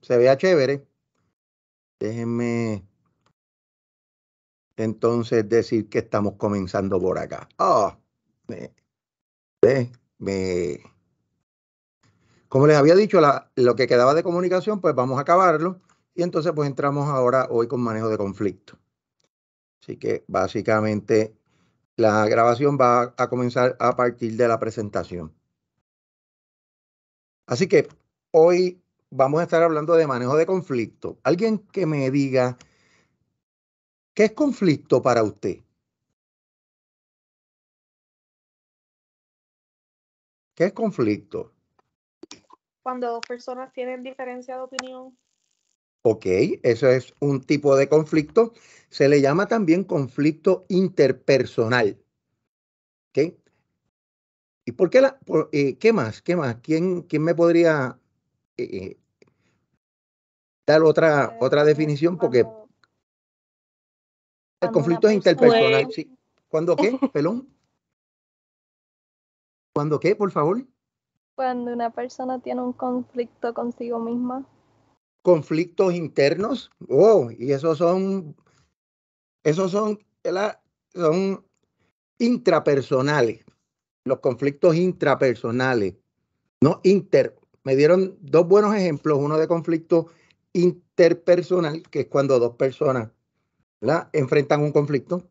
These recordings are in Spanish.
se vea chévere, déjenme entonces decir que estamos comenzando por acá. Como les había dicho, lo que quedaba de comunicación, pues vamos a acabarlo. Y entonces pues entramos ahora hoy con manejo de conflicto. Así que básicamente la grabación va a comenzar a partir de la presentación. Así que hoy vamos a estar hablando de manejo de conflicto. Alguien que me diga, ¿qué es conflicto para usted? ¿Qué es conflicto? Cuando dos personas tienen diferencia de opinión. Ok, eso es un tipo de conflicto. Se le llama también conflicto interpersonal. ¿Ok? ¿Y por qué qué más? ¿Qué más? ¿Quién me podría eh, dar otra definición? Porque el conflicto es interpersonal. Sí. ¿Cuándo qué? Pelón. ¿Cuándo qué, por favor? Cuando una persona tiene un conflicto consigo misma. Conflictos internos. Oh, y esos son intrapersonales. Los conflictos intrapersonales, no inter. Me dieron dos buenos ejemplos, uno de conflicto interpersonal, que es cuando dos personas, ¿verdad?, enfrentan un conflicto,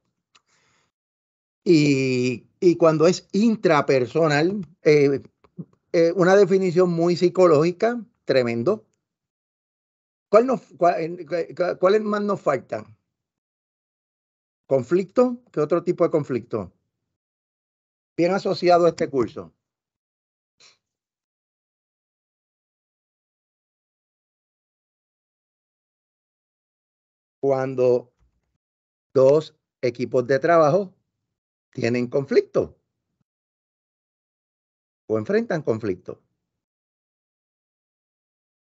y cuando es intrapersonal, una definición muy psicológica, tremendo. ¿Cuáles más nos faltan? ¿Conflicto? ¿Qué otro tipo de conflicto? Bien asociado a este curso. Cuando dos equipos de trabajo tienen conflicto o enfrentan conflicto.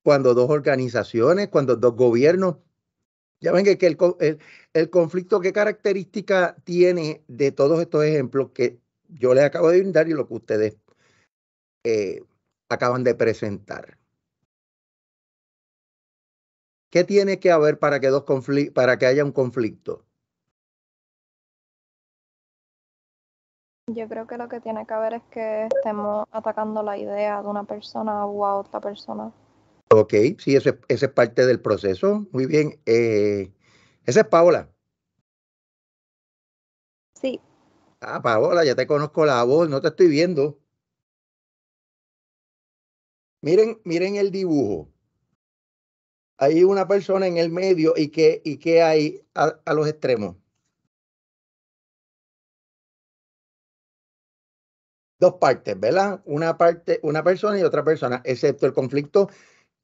Cuando dos organizaciones, cuando dos gobiernos. Ya ven que el conflicto, ¿qué característica tiene de todos estos ejemplos que yo les acabo de brindar y lo que ustedes acaban de presentar? ¿Qué tiene que haber para que haya un conflicto? Yo creo que lo que tiene que haber es que estemos atacando la idea de una persona u a otra persona. Ok, sí, ese es parte del proceso. Muy bien. Esa es Paola. Sí. Paola, ya te conozco la voz, no te estoy viendo. Miren el dibujo. Hay una persona en el medio y ¿qué hay a los extremos? Dos partes, ¿verdad? Una persona y otra persona, excepto el conflicto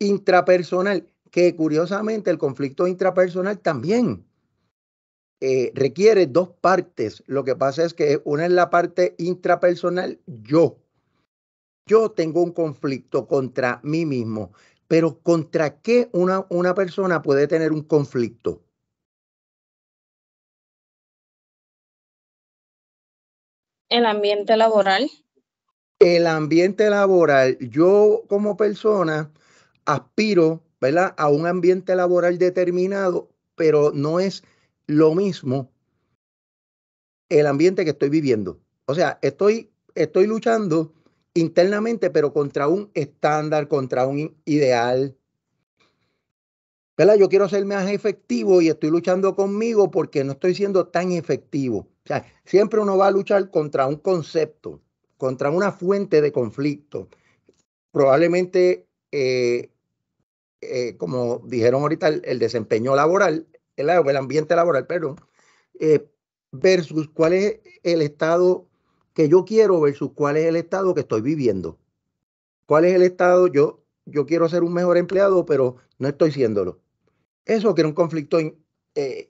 intrapersonal, que curiosamente el conflicto intrapersonal también requiere dos partes. Lo que pasa es que una es la parte intrapersonal, yo tengo un conflicto contra mí mismo, pero ¿contra qué una persona puede tener un conflicto? El ambiente laboral. El ambiente laboral, yo como persona aspiro, ¿verdad?, a un ambiente laboral determinado, pero no es lo mismo el ambiente que estoy viviendo. O sea, estoy luchando internamente, pero contra un estándar, contra un ideal, ¿verdad? Yo quiero ser más efectivo y estoy luchando conmigo porque no estoy siendo tan efectivo. O sea, siempre uno va a luchar contra un concepto, contra una fuente de conflicto. Probablemente, como dijeron ahorita, el desempeño laboral, el ambiente laboral, perdón, versus cuál es el estado que yo quiero versus cuál es el estado que estoy viviendo. ¿Cuál es el estado? Yo quiero ser un mejor empleado, pero no estoy siéndolo. Eso que era un conflicto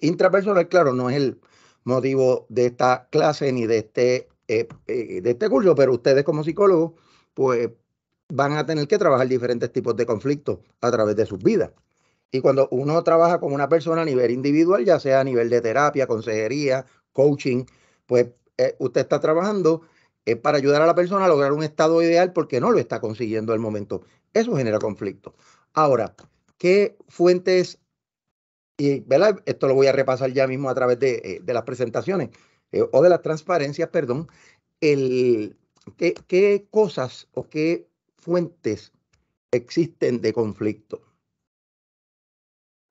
intrapersonal, claro, no es el motivo de esta clase ni de este curso, pero ustedes como psicólogos, pues van a tener que trabajar diferentes tipos de conflictos a través de sus vidas. Y cuando uno trabaja con una persona a nivel individual, ya sea a nivel de terapia, consejería, coaching, pues usted está trabajando para ayudar a la persona a lograr un estado ideal porque no lo está consiguiendo al momento. Eso genera conflicto. Ahora, ¿qué fuentes, y ¿verdad? Esto lo voy a repasar ya mismo a través de las presentaciones o de las transparencias, perdón, qué cosas o qué fuentes existen de conflicto?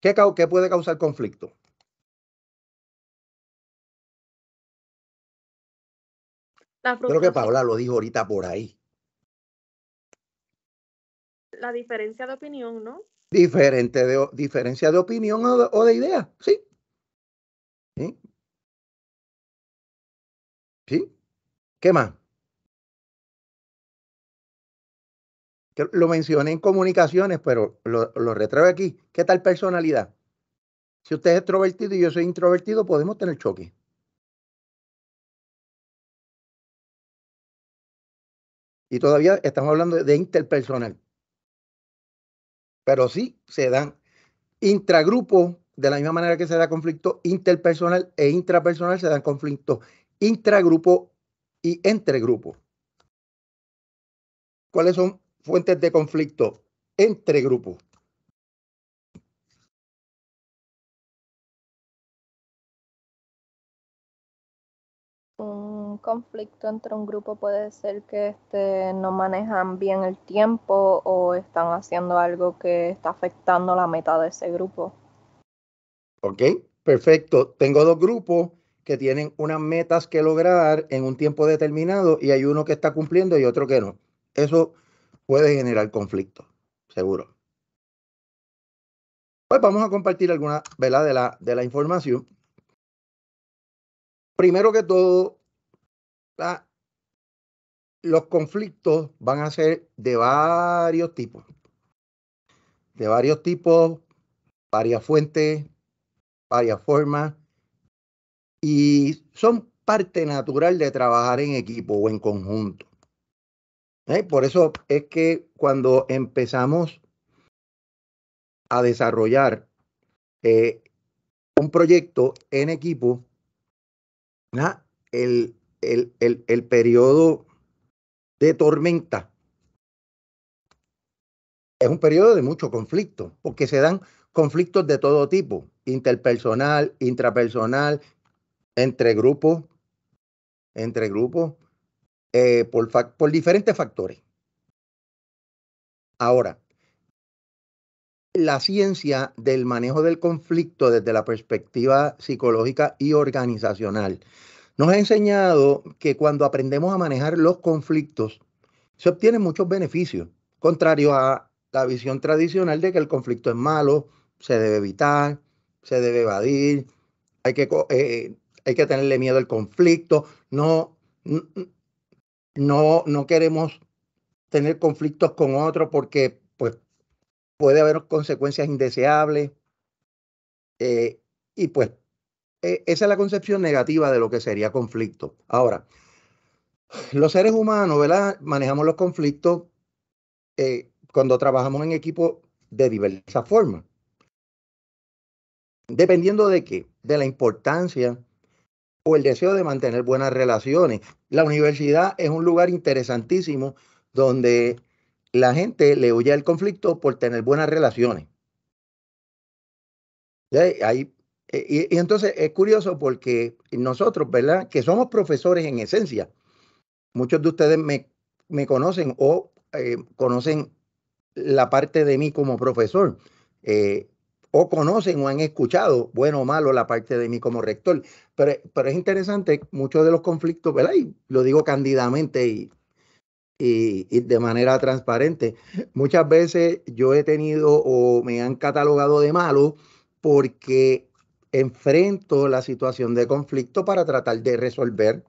¿Qué puede causar conflicto? La Creo que frustración, Paola lo dijo ahorita por ahí. la diferencia de opinión, ¿no? Diferencia de opinión o de idea, sí. ¿Sí? ¿Sí? ¿Qué más? Que lo mencioné en comunicaciones, pero lo retraigo aquí. ¿Qué tal personalidad? Si usted es extrovertido y yo soy introvertido, podemos tener choque. Y todavía estamos hablando de interpersonal. Pero sí se dan intragrupo, de la misma manera que se da conflicto interpersonal e intrapersonal, se dan conflictos intragrupo y entre grupos. ¿Cuáles son fuentes de conflicto entre grupos? Un conflicto entre un grupo puede ser que no manejan bien el tiempo o están haciendo algo que está afectando la meta de ese grupo. Ok, perfecto. Tengo dos grupos que tienen unas metas que lograr en un tiempo determinado y hay uno que está cumpliendo y otro que no. Eso puede generar conflicto, seguro. Pues vamos a compartir alguna, ¿verdad? de la información. Primero que todo, los conflictos van a ser de varios tipos. De varios tipos, varias fuentes, varias formas. Y son parte natural de trabajar en equipo o en conjunto. Por eso es que cuando empezamos a desarrollar un proyecto en equipo, ¿verdad? El periodo de tormenta es un periodo de mucho conflicto, porque se dan conflictos de todo tipo, interpersonal, intrapersonal, entre grupos, por diferentes factores. Ahora, la ciencia del manejo del conflicto desde la perspectiva psicológica y organizacional nos ha enseñado que cuando aprendemos a manejar los conflictos, se obtienen muchos beneficios, contrario a la visión tradicional de que el conflicto es malo, se debe evitar, se debe evadir, hay que tenerle miedo al conflicto, no queremos tener conflictos con otros porque pues, puede haber consecuencias indeseables y pues esa es la concepción negativa de lo que sería conflicto. Ahora, los seres humanos, ¿verdad? Manejamos los conflictos cuando trabajamos en equipo de diversas formas. Dependiendo de qué, de la importancia o el deseo de mantener buenas relaciones. La universidad es un lugar interesantísimo donde la gente le huye al conflicto por tener buenas relaciones. Y entonces es curioso porque nosotros, ¿verdad? Que somos profesores en esencia. Muchos de ustedes me conocen o conocen la parte de mí como profesor. O conocen o han escuchado, bueno o malo, la parte de mí como rector. Pero es interesante, muchos de los conflictos, ¿verdad? Y lo digo cándidamente y de manera transparente. Muchas veces yo he tenido o me han catalogado de malo porque enfrento la situación de conflicto para tratar de resolver.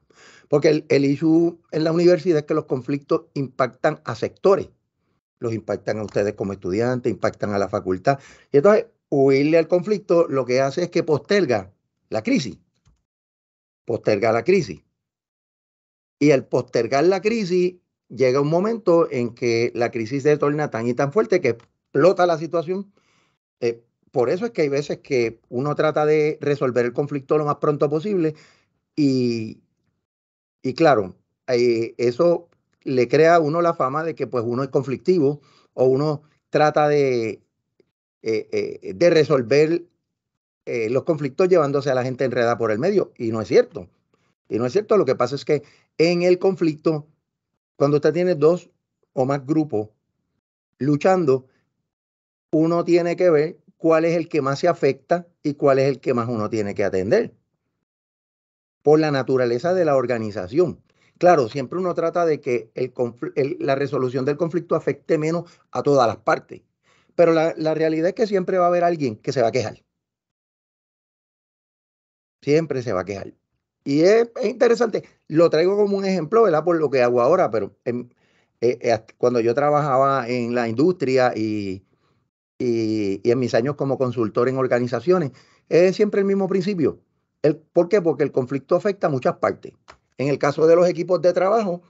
Porque el issue en la universidad es que los conflictos impactan a sectores. Los impactan a ustedes como estudiantes, impactan a la facultad. Y entonces, huirle al conflicto lo que hace es que posterga la crisis. Posterga la crisis. Y al postergar la crisis, llega un momento en que la crisis se torna tan y tan fuerte que explota la situación. Por eso es que hay veces que uno trata de resolver el conflicto lo más pronto posible y, y claro, eso le crea a uno la fama de que pues uno es conflictivo o uno trata de de resolver los conflictos llevándose a la gente enredada por el medio. Y no es cierto. Y no es cierto. Lo que pasa es que en el conflicto, cuando usted tiene dos o más grupos luchando, uno tiene que ver cuál es el que más se afecta y cuál es el que más uno tiene que atender. Por la naturaleza de la organización. Claro, siempre uno trata de que la resolución del conflicto afecte menos a todas las partes. Pero la realidad es que siempre va a haber alguien que se va a quejar. Siempre se va a quejar. Y es interesante. Lo traigo como un ejemplo, ¿verdad? Por lo que hago ahora, pero cuando yo trabajaba en la industria y en mis años como consultor en organizaciones, es siempre el mismo principio. ¿Por qué? Porque el conflicto afecta a muchas partes. En el caso de los equipos de trabajo,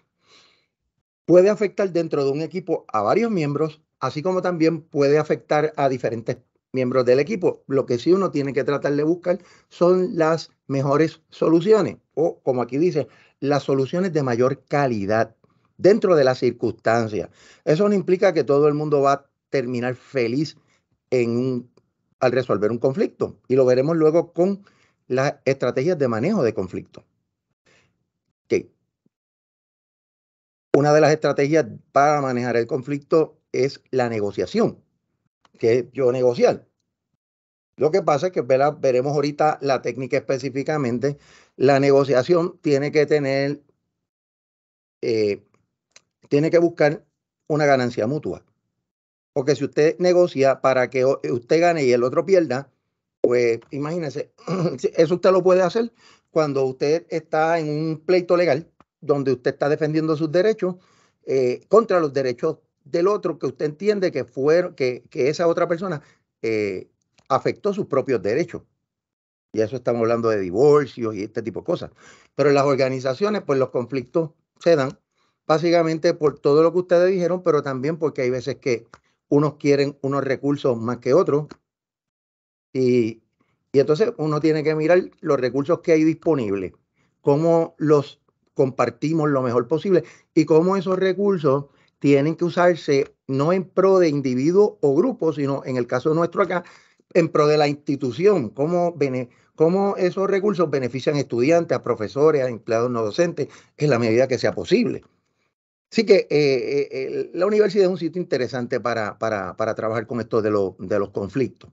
puede afectar dentro de un equipo a varios miembros, así como también puede afectar a diferentes miembros del equipo. Lo que sí uno tiene que tratar de buscar son las mejores soluciones, o como aquí dice, las soluciones de mayor calidad dentro de las circunstancias. Eso no implica que todo el mundo va a terminar feliz al resolver un conflicto, y lo veremos luego con las estrategias de manejo de conflicto. Okay. Una de las estrategias para manejar el conflicto es la negociación, que es yo negociar. Lo que pasa es que veremos ahorita la técnica específicamente. La negociación tiene que tener, tiene que buscar una ganancia mutua. Porque si usted negocia para que usted gane y el otro pierda, pues imagínese, eso usted lo puede hacer cuando usted está en un pleito legal donde usted está defendiendo sus derechos contra los derechos del otro que usted entiende que esa otra persona afectó sus propios derechos. Y eso estamos hablando de divorcios y este tipo de cosas. Pero en las organizaciones, pues los conflictos se dan básicamente por todo lo que ustedes dijeron, pero también porque hay veces que unos quieren unos recursos más que otros. Y entonces uno tiene que mirar los recursos que hay disponibles, cómo los compartimos lo mejor posible y cómo esos recursos tienen que usarse no en pro de individuos o grupos, sino en el caso nuestro acá, en pro de la institución, cómo esos recursos benefician a estudiantes, a profesores, a empleados no docentes, en la medida que sea posible. Así que la universidad es un sitio interesante para trabajar con esto de los conflictos.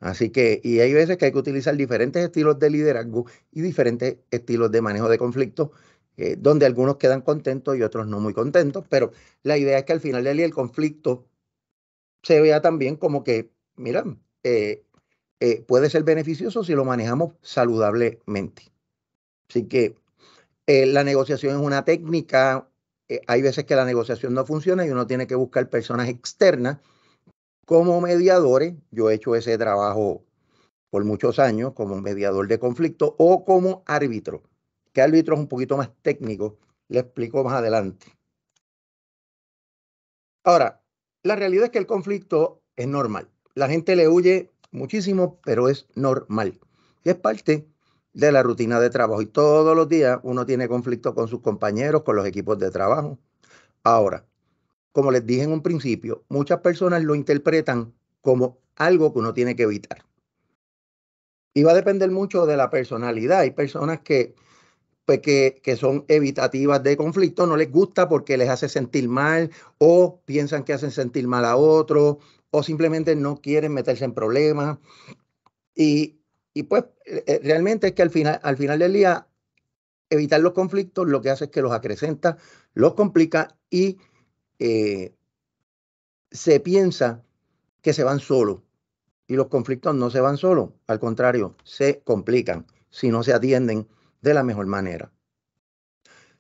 Así que, y hay veces que hay que utilizar diferentes estilos de liderazgo y diferentes estilos de manejo de conflictos, donde algunos quedan contentos y otros no muy contentos, pero la idea es que al final del día el conflicto se vea también como que, mira, puede ser beneficioso si lo manejamos saludablemente. Así que la negociación es una técnica, hay veces que la negociación no funciona y uno tiene que buscar personas externas como mediadores. Yo he hecho ese trabajo por muchos años como mediador de conflicto o como árbitro, que árbitro es un poquito más técnico, le explico más adelante. Ahora, la realidad es que el conflicto es normal. La gente le huye muchísimo, pero es normal. Y es parte de la rutina de trabajo. Y todos los días uno tiene conflicto con sus compañeros, con los equipos de trabajo. Ahora, como les dije en un principio, muchas personas lo interpretan como algo que uno tiene que evitar. Y va a depender mucho de la personalidad. Hay personas que son evitativas de conflicto, no les gusta porque les hace sentir mal o piensan que hacen sentir mal a otros o simplemente no quieren meterse en problemas. Y pues realmente es que al final del día, evitar los conflictos lo que hace es que los acrecenta, los complica y se piensa que se van solos. Y los conflictos no se van solos, al contrario, se complican si no se atienden de la mejor manera.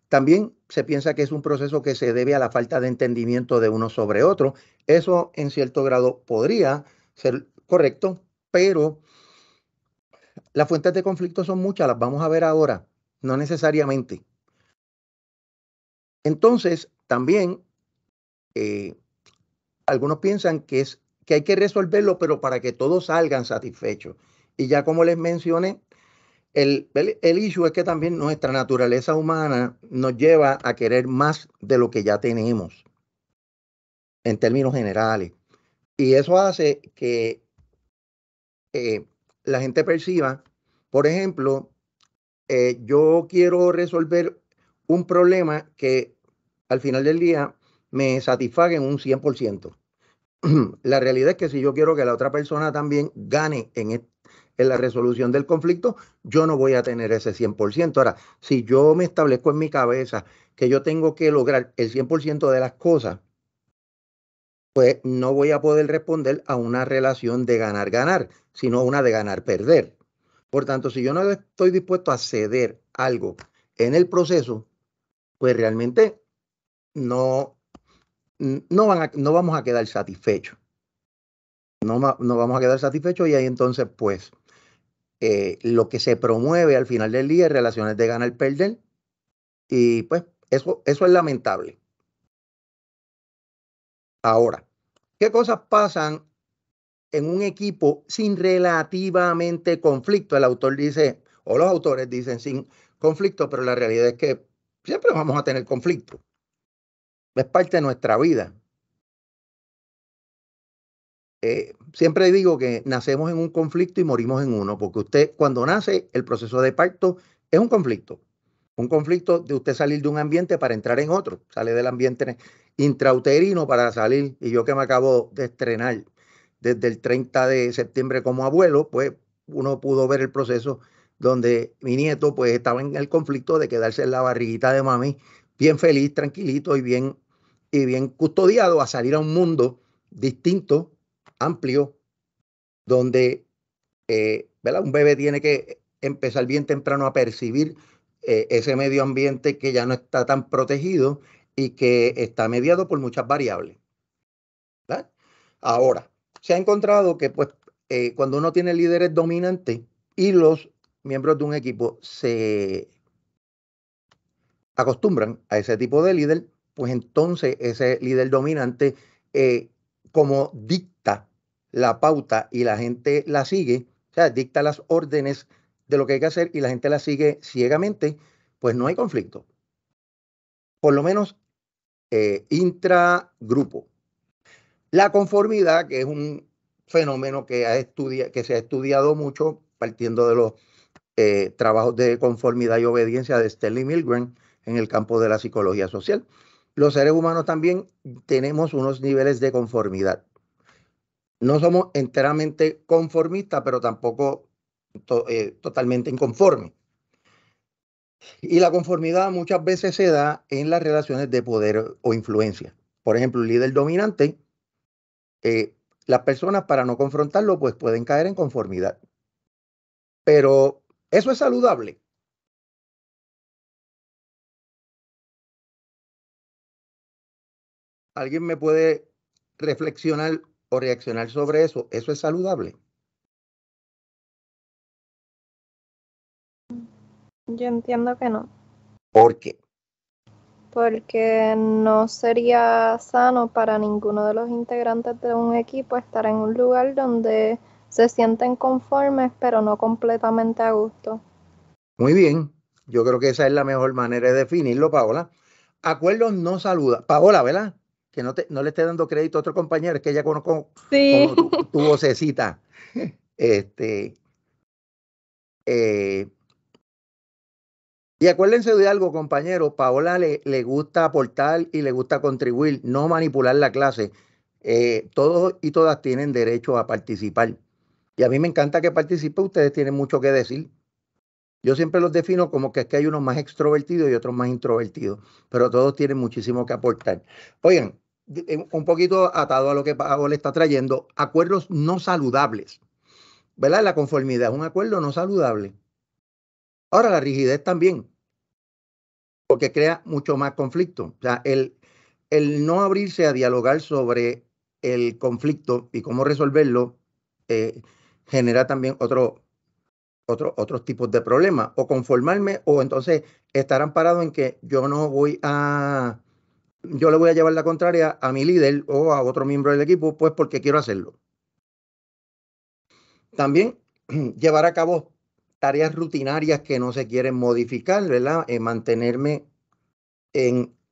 También se piensa que es un proceso que se debe a la falta de entendimiento de uno sobre otro. Eso en cierto grado podría ser correcto, pero las fuentes de conflicto son muchas, las vamos a ver ahora, no necesariamente. Entonces, también algunos piensan que hay que resolverlo, pero para que todos salgan satisfechos. Y ya como les mencioné, el issue es que también nuestra naturaleza humana nos lleva a querer más de lo que ya tenemos, en términos generales. Y eso hace que la gente perciba, por ejemplo, yo quiero resolver un problema que al final del día me satisfaga en un 100%. La realidad es que si yo quiero que la otra persona también gane en la resolución del conflicto, yo no voy a tener ese 100%. Ahora, si yo me establezco en mi cabeza que yo tengo que lograr el 100% de las cosas, pues no voy a poder responder a una relación de ganar-ganar, sino una de ganar-perder. Por tanto, si yo no estoy dispuesto a ceder algo en el proceso, pues realmente no vamos a quedar satisfechos. No vamos a quedar satisfechos y ahí entonces, pues, lo que se promueve al final del día es relaciones de ganar-perder y pues eso es lamentable. Ahora, ¿qué cosas pasan en un equipo sin relativamente conflicto? El autor dice, o los autores dicen sin conflicto, pero la realidad es que siempre vamos a tener conflicto. Es parte de nuestra vida. Siempre digo que nacemos en un conflicto y morimos en uno, porque usted cuando nace, el proceso de parto es un conflicto. Un conflicto de usted salir de un ambiente para entrar en otro. Sale del ambiente intrauterino para salir. Y yo que me acabo de estrenar desde el 30 de septiembre como abuelo, pues uno pudo ver el proceso donde mi nieto pues estaba en el conflicto de quedarse en la barriguita de mami, bien feliz, tranquilito y bien custodiado a salir a un mundo distinto, amplio, donde ¿verdad? Un bebé tiene que empezar bien temprano a percibir ese medio ambiente que ya no está tan protegido y que está mediado por muchas variables, ¿verdad? Ahora, se ha encontrado que pues, cuando uno tiene líderes dominantes y los miembros de un equipo se acostumbran a ese tipo de líder, pues entonces ese líder dominante, como dicta la pauta y la gente la sigue, o sea, dicta las órdenes de lo que hay que hacer y la gente la sigue ciegamente, pues no hay conflicto. Por lo menos intragrupo. La conformidad, que es un fenómeno que se ha estudiado mucho partiendo de los trabajos de conformidad y obediencia de Stanley Milgram en el campo de la psicología social. Los seres humanos también tenemos unos niveles de conformidad. No somos enteramente conformistas, pero tampoco totalmente inconformes. Y la conformidad muchas veces se da en las relaciones de poder o influencia. Por ejemplo, el líder dominante, las personas para no confrontarlo, pues pueden caer en conformidad. Pero eso es saludable. ¿Alguien me puede reflexionar o reaccionar sobre eso? ¿Eso es saludable? Yo entiendo que no, ¿Por qué? porque no sería sano para ninguno de los integrantes de un equipo estar en un lugar donde se sienten conformes, pero no completamente a gusto. Muy bien. Yo creo que esa es la mejor manera de definirlo, Paola. Acuerdos no saludables. Paola, ¿verdad? Que no le esté dando crédito a otro compañero, es que ya conozco Sí. como tu vocecita. Y acuérdense de algo, compañeros, Paola le gusta aportar y le gusta contribuir, no manipular la clase. Todos y todas tienen derecho a participar. Y a mí me encanta que participen, ustedes tienen mucho que decir. Yo siempre los defino como que es que hay unos más extrovertidos y otros más introvertidos, pero todos tienen muchísimo que aportar. Oigan, un poquito atado a lo que Paola está trayendo, acuerdos no saludables, ¿verdad? La conformidad es un acuerdo no saludable. Ahora, la rigidez también, porque crea mucho más conflicto. O sea, el no abrirse a dialogar sobre el conflicto y cómo resolverlo genera también otros tipos de problemas. O conformarme o entonces estar amparado en que yo le voy a llevar la contraria a mi líder o a otro miembro del equipo, pues porque quiero hacerlo. También llevar a cabo tareas rutinarias que no se quieren modificar, ¿verdad? Mantenerme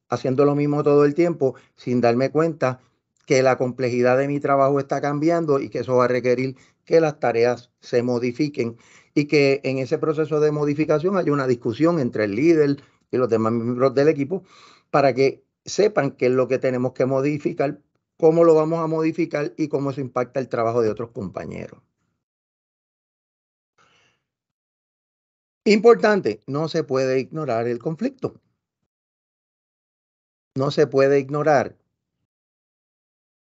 haciendo lo mismo todo el tiempo sin darme cuenta que la complejidad de mi trabajo está cambiando y que eso va a requerir que las tareas se modifiquen y que en ese proceso de modificación haya una discusión entre el líder y los demás miembros del equipo para que sepan qué es lo que tenemos que modificar, cómo lo vamos a modificar y cómo eso impacta el trabajo de otros compañeros. Importante, no se puede ignorar el conflicto. No se puede ignorar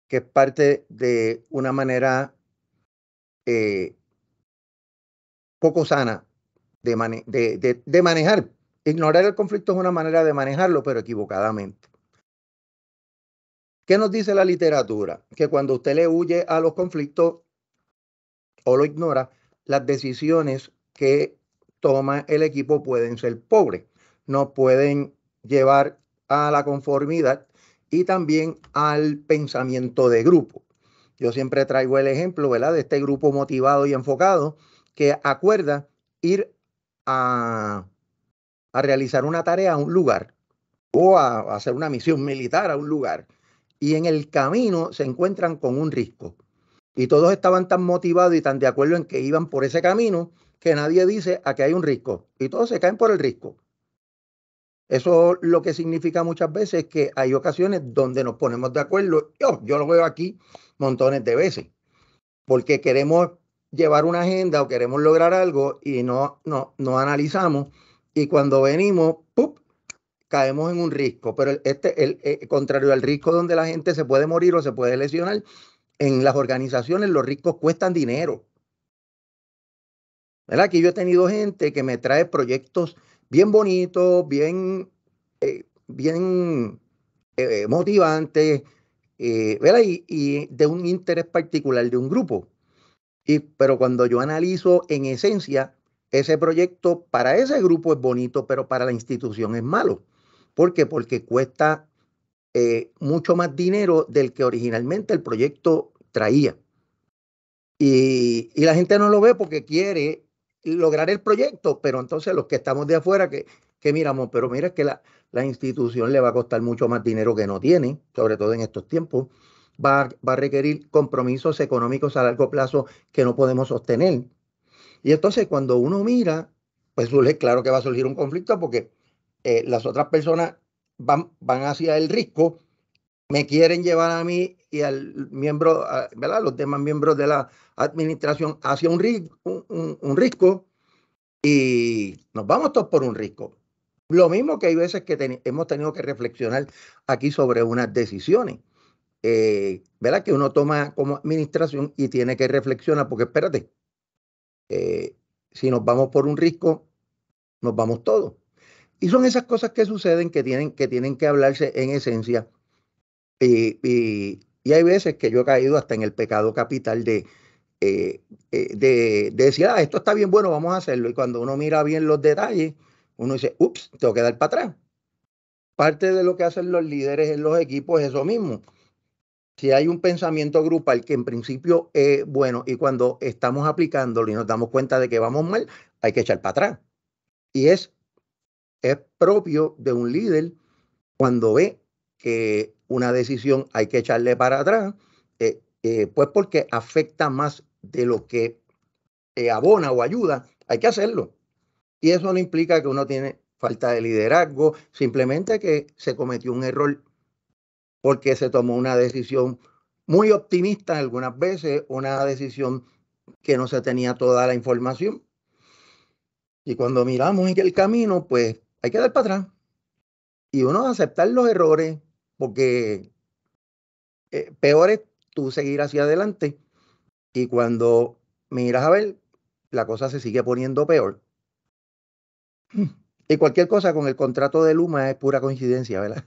que es parte de una manera poco sana de manejar. Ignorar el conflicto es una manera de manejarlo, pero equivocadamente. ¿Qué nos dice la literatura? Que cuando usted le huye a los conflictos o lo ignora, las decisiones que toma el equipo pueden ser pobres, no pueden llevar a la conformidad y también al pensamiento de grupo. Yo siempre traigo el ejemplo, ¿verdad?, de este grupo motivado y enfocado que acuerda ir a realizar una tarea a un lugar o a hacer una misión militar a un lugar. Y en el camino se encuentran con un risco. Y todos estaban tan motivados y tan de acuerdo en que iban por ese camino que nadie dice aquí hay un risco. Y todos se caen por el risco. Eso lo que significa muchas veces es que hay ocasiones donde nos ponemos de acuerdo. Yo lo veo aquí montones de veces. Porque queremos llevar una agenda o queremos lograr algo y no analizamos. Y cuando venimos, ¡pup!, caemos en un risco. Pero contrario al risco donde la gente se puede morir o se puede lesionar, en las organizaciones los riscos cuestan dinero. ¿Verdad? Aquí yo he tenido gente que me trae proyectos bien bonitos, bien motivantes, ¿verdad? Y de un interés particular de un grupo. Pero cuando yo analizo en esencia, ese proyecto para ese grupo es bonito, pero para la institución es malo. ¿Por qué? Porque cuesta mucho más dinero del que originalmente el proyecto traía. Y la gente no lo ve porque quiere lograr el proyecto, pero entonces los que estamos de afuera que miramos, pero mira, es que la institución le va a costar mucho más dinero que no tiene, sobre todo en estos tiempos, va a requerir compromisos económicos a largo plazo que no podemos sostener. Y entonces cuando uno mira, pues claro que va a surgir un conflicto porque las otras personas van hacia el risco, me quieren llevar a mí y al miembro, ¿verdad?, los demás miembros de la administración hacia un risco y nos vamos todos por un risco. Lo mismo que hay veces que hemos tenido que reflexionar aquí sobre unas decisiones, ¿verdad?, que uno toma como administración y tiene que reflexionar porque espérate, si nos vamos por un risco, nos vamos todos. Y son esas cosas que suceden que tienen que hablarse en esencia. Y hay veces que yo he caído hasta en el pecado capital de decir, esto está bien, bueno, vamos a hacerlo. Y cuando uno mira bien los detalles, uno dice, ups, tengo que dar para atrás. Parte de lo que hacen los líderes en los equipos es eso mismo. Si hay un pensamiento grupal que en principio es bueno y cuando estamos aplicándolo y nos damos cuenta de que vamos mal, hay que echar para atrás. Y es propio de un líder cuando ve que una decisión hay que echarle para atrás, pues porque afecta más de lo que abona o ayuda, hay que hacerlo. Y eso no implica que uno tiene falta de liderazgo, simplemente que se cometió un error porque se tomó una decisión muy optimista algunas veces, una decisión que no se tenía toda la información. Y cuando miramos en el camino, pues hay que dar para atrás. Y uno aceptar los errores, porque peor es tú seguir hacia adelante. Y cuando miras a ver, la cosa se sigue poniendo peor. Y cualquier cosa con el contrato de Luma es pura coincidencia, ¿verdad?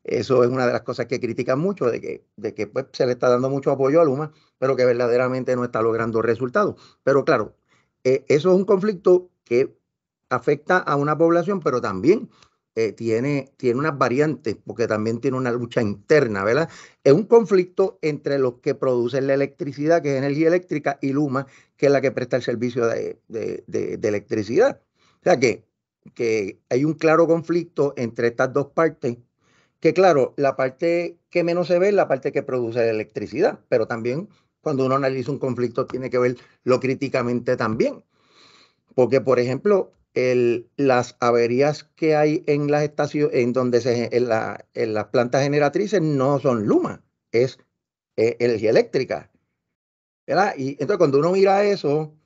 Eso es una de las cosas que critican mucho, de que pues, se le está dando mucho apoyo a Luma, pero que verdaderamente no está logrando resultados. Pero claro, eso es un conflicto que afecta a una población, pero también tiene unas variantes, porque también tiene una lucha interna, ¿verdad? Es un conflicto entre los que producen la electricidad, que es energía eléctrica, y Luma, que es la que presta el servicio de electricidad. O sea que hay un claro conflicto entre estas dos partes Que claro, la parte que menos se ve es la parte que produce la electricidad, pero también cuando uno analiza un conflicto tiene que ver lo críticamente también. Porque, por ejemplo, las averías que hay en las estaciones, en las plantas generatrices no son Luma, es energía eléctrica, ¿verdad? Y entonces cuando uno mira eso,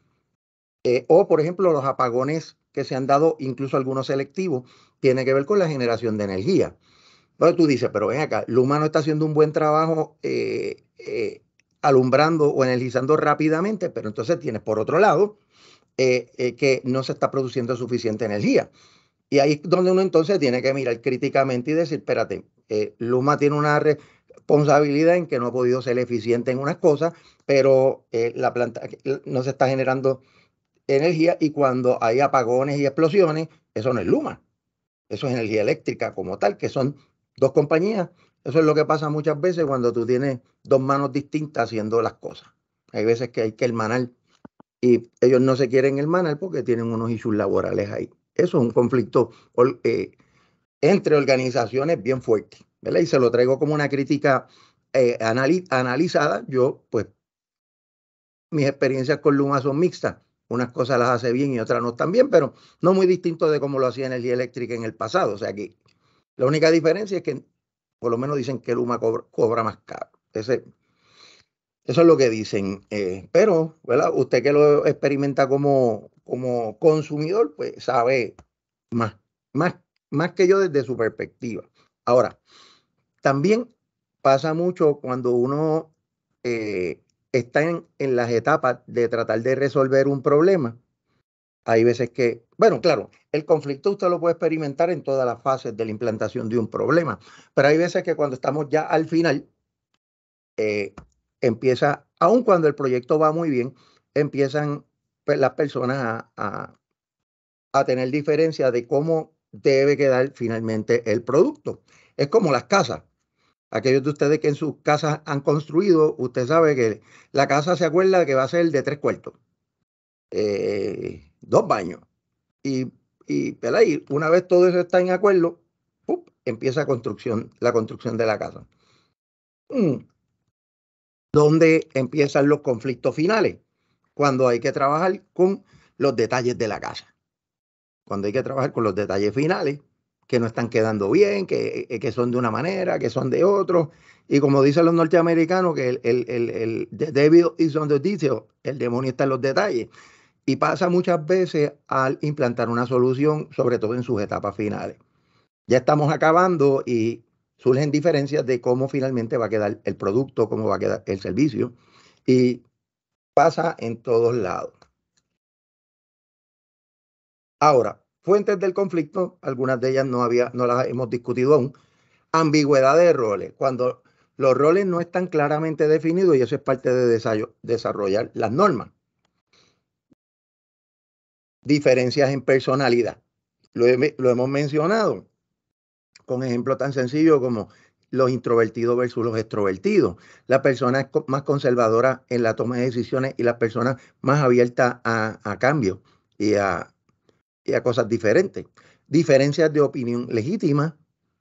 o por ejemplo los apagones que se han dado, incluso algunos selectivos, tiene que ver con la generación de energía. Entonces tú dices, pero ven acá, Luma no está haciendo un buen trabajo alumbrando o energizando rápidamente, pero entonces tienes por otro lado que no se está produciendo suficiente energía. Y ahí es donde uno entonces tiene que mirar críticamente y decir, espérate, Luma tiene una responsabilidad en que no ha podido ser eficiente en unas cosas, pero la planta no se está generando energía y cuando hay apagones y explosiones, eso no es Luma, eso es energía eléctrica como tal, que son dos compañías. Eso es lo que pasa muchas veces cuando tú tienes dos manos distintas haciendo las cosas. Hay veces que hay que hermanar y ellos no se quieren hermanar porque tienen unos issues laborales ahí. Eso es un conflicto entre organizaciones bien fuerte, ¿verdad? Y se lo traigo como una crítica analizada. Yo, pues, mis experiencias con Luma son mixtas. Unas cosas las hace bien y otras no tan bien, pero no muy distinto de cómo lo hacía Energía Eléctrica en el pasado. O sea que la única diferencia es que por lo menos dicen que Luma cobra más caro. Eso es lo que dicen. Pero, ¿verdad? Usted que lo experimenta como consumidor, pues sabe más, más, más que yo desde su perspectiva. Ahora, también pasa mucho cuando uno está en las etapas de tratar de resolver un problema. Hay veces que, bueno, claro, el conflicto usted lo puede experimentar en todas las fases de la implantación de un problema, pero hay veces que cuando estamos ya al final, empieza, aun cuando el proyecto va muy bien, empiezan pues, las personas a tener diferencias de cómo debe quedar finalmente el producto. Es como las casas. Aquellos de ustedes que en sus casas han construido, usted sabe que la casa se acuerda que va a ser de 3 cuartos, 2 baños. Y una vez todo eso está en acuerdo, ¡pup!, empieza la construcción de la casa. ¿Dónde empiezan los conflictos finales? Cuando hay que trabajar con los detalles de la casa. Cuando hay que trabajar con los detalles finales, que no están quedando bien, que son de una manera, que son de otro. Y como dicen los norteamericanos, que the devil is on the detail, el demonio está en los detalles. Y pasa muchas veces al implantar una solución, sobre todo en sus etapas finales. Ya estamos acabando y surgen diferencias de cómo finalmente va a quedar el producto, cómo va a quedar el servicio. Y pasa en todos lados. Ahora, fuentes del conflicto, algunas de ellas no las hemos discutido aún. Ambigüedad de roles, cuando los roles no están claramente definidos y eso es parte de desarrollar las normas. Diferencias en personalidad, lo hemos mencionado con ejemplos tan sencillos como los introvertidos versus los extrovertidos, las personas más conservadoras en la toma de decisiones y las personas más abiertas a cambios y a cosas diferentes. Diferencias de opinión legítimas,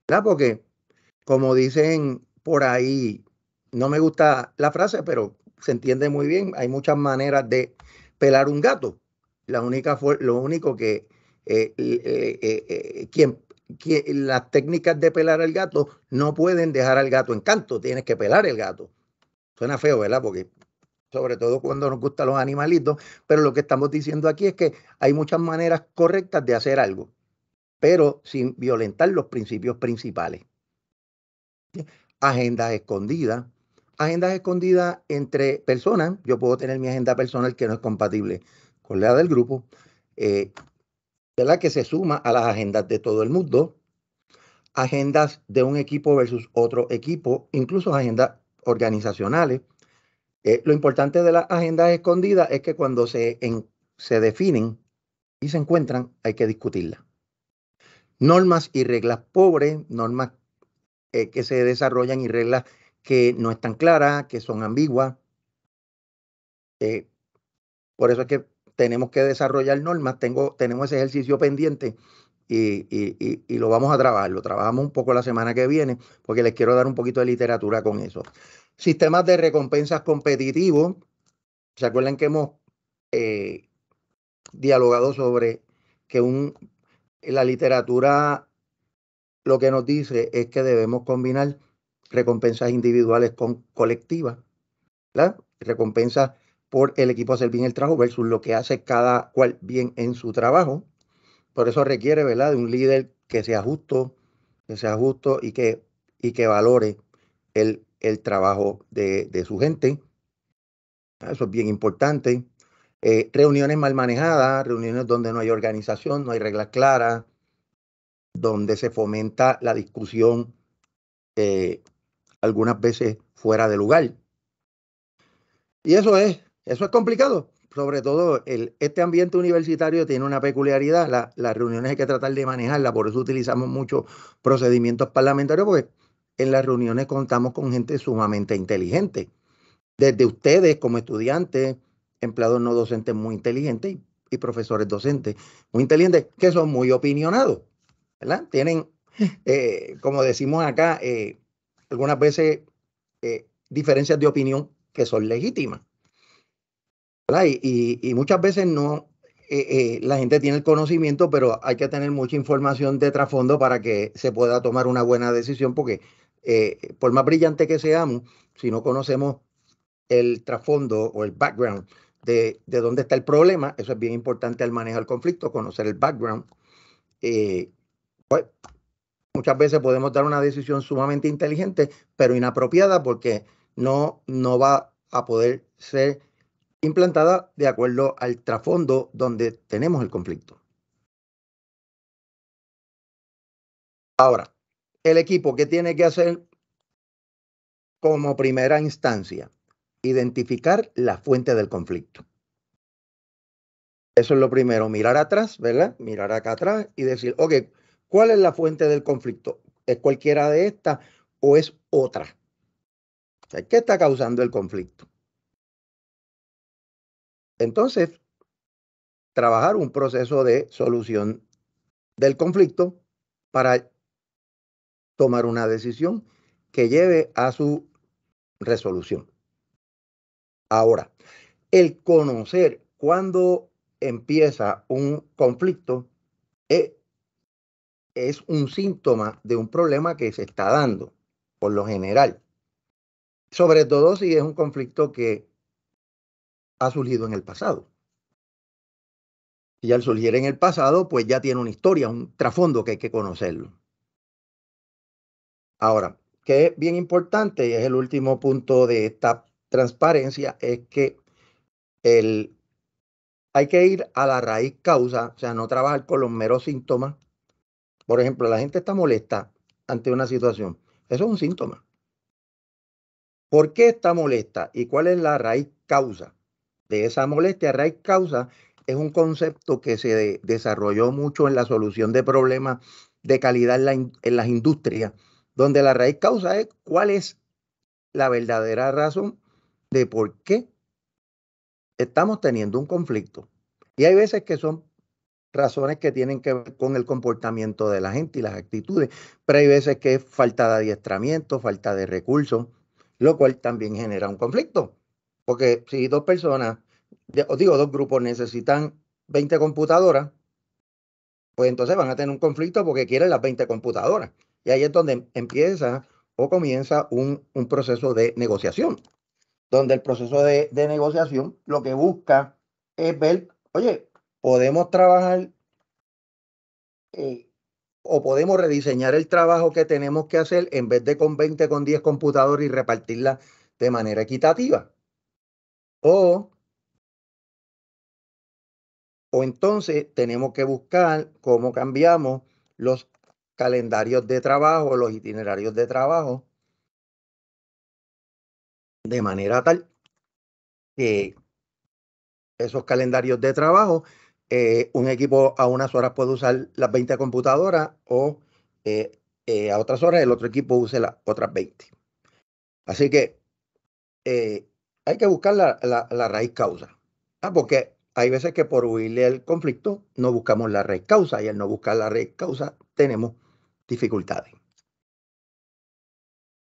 ¿verdad? Porque, como dicen por ahí, no me gusta la frase, pero se entiende muy bien, hay muchas maneras de pelar un gato. Lo único que las técnicas de pelar al gato no pueden dejar al gato en canto, tienes que pelar el gato. Suena feo, ¿verdad? Porque sobre todo cuando nos gustan los animalitos, pero lo que estamos diciendo aquí es que hay muchas maneras correctas de hacer algo, pero sin violentar los principios principales. Agendas escondidas. Agendas escondidas entre personas. Yo puedo tener mi agenda personal que no es compatible con la del grupo, ¿verdad? Que se suma a las agendas de todo el mundo. Agendas de un equipo versus otro equipo, incluso agendas organizacionales. Lo importante de las agendas escondidas es que cuando se definen y se encuentran, hay que discutirlas. Normas y reglas pobres, normas que se desarrollan y reglas que no están claras, que son ambiguas. Por eso es que tenemos que desarrollar normas. Tenemos ese ejercicio pendiente y lo vamos a trabajar. Lo trabajamos un poco la semana que viene porque les quiero dar un poquito de literatura con eso. Sistemas de recompensas competitivos. ¿Se acuerdan que hemos dialogado sobre que la literatura lo que nos dice es que debemos combinar recompensas individuales con colectivas, ¿verdad? Recompensas por el equipo hacer bien el trabajo versus lo que hace cada cual bien en su trabajo. Por eso requiere, ¿verdad?, de un líder que sea justo y que valore el trabajo de su gente. Eso es bien importante. Reuniones mal manejadas, reuniones donde no hay organización, no hay reglas claras, donde se fomenta la discusión algunas veces fuera de lugar. Y eso es complicado. Sobre todo, este ambiente universitario tiene una peculiaridad. Las reuniones hay que tratar de manejarlas, por eso utilizamos muchos procedimientos parlamentarios, porque en las reuniones contamos con gente sumamente inteligente. Desde ustedes como estudiantes, empleados no docentes muy inteligentes y profesores docentes muy inteligentes, que son muy opinionados, ¿verdad? Tienen, como decimos acá, algunas veces diferencias de opinión que son legítimas. Y muchas veces no, la gente tiene el conocimiento, pero hay que tener mucha información de trasfondo para que se pueda tomar una buena decisión, porque por más brillante que seamos, si no conocemos el trasfondo o el background de dónde está el problema, eso es bien importante al manejar el conflicto, conocer el background. Pues, muchas veces podemos dar una decisión sumamente inteligente, pero inapropiada porque no va a poder ser implantada de acuerdo al trasfondo donde tenemos el conflicto. Ahora, el equipo, ¿qué tiene que hacer como primera instancia? Identificar la fuente del conflicto. Eso es lo primero, mirar atrás, ¿verdad? Mirar acá atrás y decir, ok, ¿cuál es la fuente del conflicto? ¿Es cualquiera de estas o es otra? O sea, ¿qué está causando el conflicto? Entonces, trabajar un proceso de solución del conflicto para tomar una decisión que lleve a su resolución. Ahora, el conocer cuándo empieza un conflicto es un síntoma de un problema que se está dando, por lo general. Sobre todo si es un conflicto que ha surgido en el pasado. Y al surgir en el pasado, pues ya tiene una historia, un trasfondo que hay que conocerlo. Ahora, que es bien importante y es el último punto de esta transparencia, es que hay que ir a la raíz causa, o sea, no trabajar con los meros síntomas. Por ejemplo, la gente está molesta ante una situación. Eso es un síntoma. ¿Por qué está molesta y cuál es la raíz causa de esa molestia? Raíz causa es un concepto que se desarrolló mucho en la solución de problemas de calidad en las industrias, donde la raíz causa es cuál es la verdadera razón de por qué estamos teniendo un conflicto. Y hay veces que son razones que tienen que ver con el comportamiento de la gente y las actitudes, pero hay veces que es falta de adiestramiento, falta de recursos, lo cual también genera un conflicto. Porque si dos personas, os digo, dos grupos necesitan 20 computadoras, pues entonces van a tener un conflicto porque quieren las 20 computadoras. Y ahí es donde empieza o comienza un proceso de negociación, donde el proceso de negociación lo que busca es ver, oye, podemos trabajar o podemos rediseñar el trabajo que tenemos que hacer en vez de con 20, con 10 computadores y repartirla de manera equitativa. O entonces tenemos que buscar cómo cambiamos los calendarios de trabajo, los itinerarios de trabajo, de manera tal que esos calendarios de trabajo, un equipo a unas horas puede usar las 20 computadoras o a otras horas el otro equipo use las otras 20. Así que hay que buscar la raíz causa, porque hay veces que por huirle al conflicto no buscamos la raíz causa y al no buscar la raíz causa tenemos dificultades.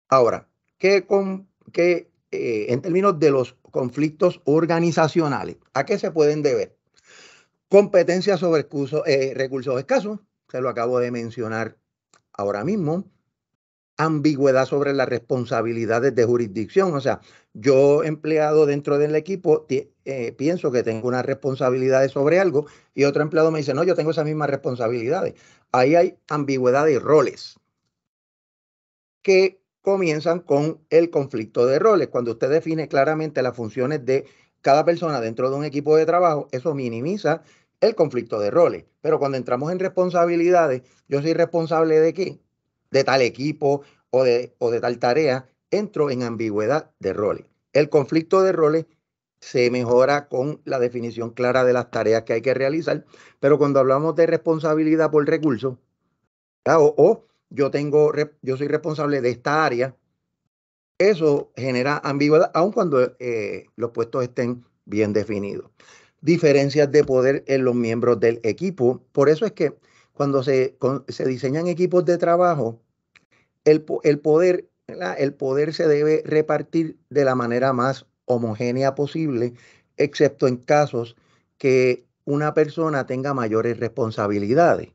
Ahora, en términos de los conflictos organizacionales, ¿a qué se pueden deber? Competencia sobre recursos escasos, se lo acabo de mencionar ahora mismo. Ambigüedad sobre las responsabilidades de jurisdicción. O sea, yo empleado dentro del equipo pienso que tengo unas responsabilidades sobre algo y otro empleado me dice, no, yo tengo esas mismas responsabilidades. Ahí hay ambigüedad de roles que comienzan con el conflicto de roles. Cuando usted define claramente las funciones de cada persona dentro de un equipo de trabajo, eso minimiza el conflicto de roles. Pero cuando entramos en responsabilidades, yo soy responsable de qué, de tal equipo o de tal tarea, entro en ambigüedad de roles. El conflicto de roles se mejora con la definición clara de las tareas que hay que realizar, pero cuando hablamos de responsabilidad por recursos, yo soy responsable de esta área, eso genera ambigüedad, aun cuando los puestos estén bien definidos. Diferencias de poder en los miembros del equipo. Por eso es que cuando se diseñan equipos de trabajo, el poder se debe repartir de la manera más homogénea posible, excepto en casos que una persona tenga mayores responsabilidades.